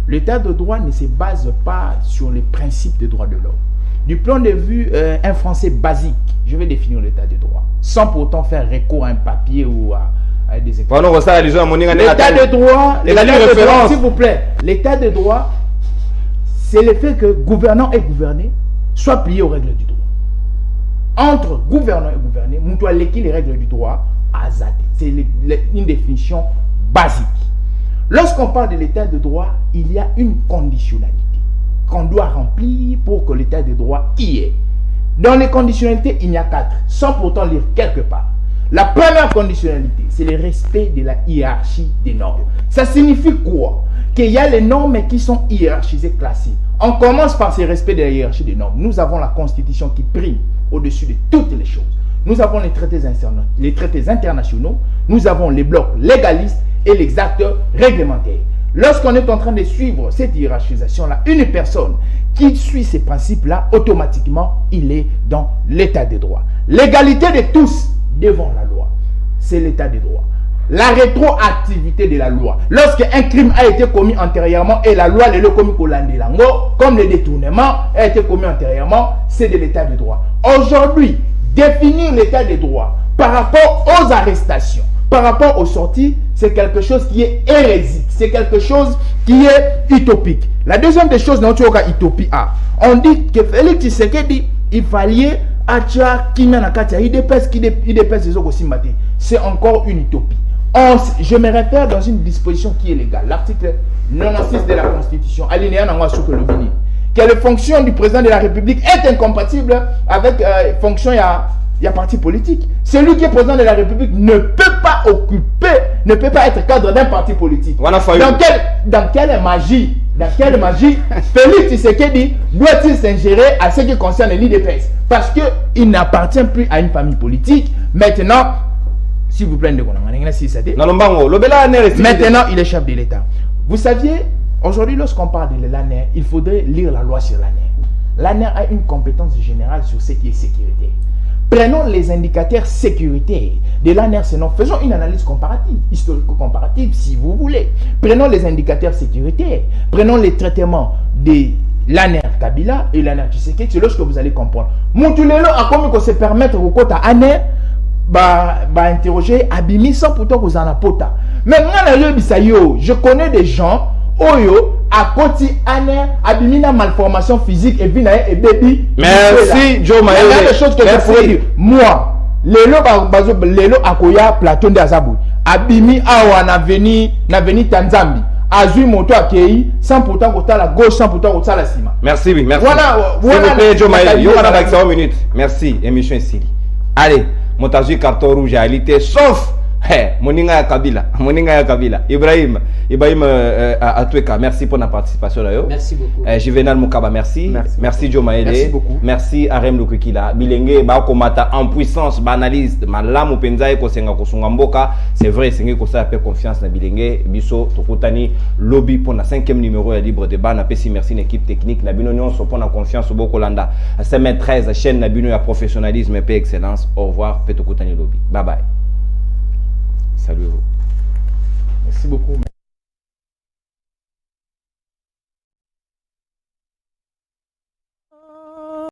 L'état de droit ne se base pas sur les principes des droits de l'homme. Du point de vue un français basique, je vais définir l'état de droit, sans pourtant faire recours à un papier ou à des écrits. L'état de droit, s'il vous plaît, l'état de droit, c'est le fait que gouvernant et gouverné soient pliés aux règles du droit. Entre gouvernant et gouverné, nous doit l'équilibre les règles du droit à Azad. C'est une définition basique. Lorsqu'on parle de l'état de droit, il y a une conditionnalité qu'on doit remplir pour que l'état de droit y est. Dans les conditionnalités, il y a 4, sans pourtant lire quelque part. La première conditionnalité, c'est le respect de la hiérarchie des normes. Ça signifie quoi? Qu'il y a les normes qui sont hiérarchisées, classées. On commence par ce respect de la hiérarchie des normes. Nous avons la Constitution qui prime au-dessus de toutes les choses. Nous avons les traités internationaux, nous avons les blocs légalistes et les actes réglementaires. Lorsqu'on est en train de suivre cette hiérarchisation-là, une personne qui suit ces principes-là, automatiquement, il est dans l'état de droit. L'égalité de tous devant la loi, c'est l'état de droit. La rétroactivité de la loi. Lorsqu'un crime a été commis antérieurement et la loi le commis comme le détournement a été commis antérieurement, c'est de l'état de droit. Aujourd'hui, définir l'état de droit par rapport aux arrestations, par rapport aux sorties, c'est quelque chose qui est hérésique, c'est quelque chose qui est utopique. La deuxième des choses dans le cas utopie, on dit que Félix Tshisekedi, il fallait c'est encore une utopie. Je me réfère dans une disposition qui est légale, l'article 96 de la Constitution, alinéa que la fonction du président de la République est incompatible avec fonction il y a parti politique. Celui qui est président de la République ne peut pas être cadre d'un parti politique. Dans quelle magie Félix Tshisekedi doit-il s'ingérer à ce qui concerne l'IDPS? Parce qu'il n'appartient plus à une famille politique. Maintenant, s'il vous plaît, maintenant il est chef de l'État. Vous saviez, aujourd'hui, lorsqu'on parle de l'ANER, il faudrait lire la loi sur l'ANER. L'ANER a une compétence générale sur ce qui est sécurité. Prenons les indicateurs sécuritaires de l'ANER, sinon faisons une analyse comparative, historico-comparative si vous voulez. Prenons les indicateurs sécuritaires, prenons les traitements de l'ANER Kabila et l'ANER Tshisekedi, c'est lorsque vous allez comprendre. Moutulelo a comme se permettre au côté ANER, interroger Abimi sans pourtant que vous en apportez. Mais moi, je connais des gens, Oyo, à côté Aner, Abimina malformation physique et Vinae et baby. Merci, Joe Maël. Il y a des choses que je pourrais dire. Moi, Lelo Akoya, Platon de Azabou, Abimi Awa na veni Tanzambi, Azui Moto Akei, sans pourtant que la gauche, sans pourtant que la cima. Merci, oui, merci. Voilà, Joe Maël. Yo, on a 1 minute. Merci, émission ici. Allez, Montazu carton rouge à alité, sauf Moninga ya Kabila. Ibrahim Atweka, merci pour la participation là. Merci beaucoup. Juvenal Mukaba, merci. Merci Joe Maele. Merci beaucoup. Merci Arem Lukikila. Bilenge ba komata en puissance, banalise, malamu penza ko senga ko sunga mboka. C'est vrai, sengi ko sa fait confiance na bilenge biso tokutani lobby pour na 5e numéro ya libre débat na pesi merci l'équipe technique na bino nyonso pour na confiance boko landa. Semaine 13 chaîne na bino ya professionnalisme et excellence. Au revoir, petokutani lobby. Bye bye. Salut vous. Merci beaucoup.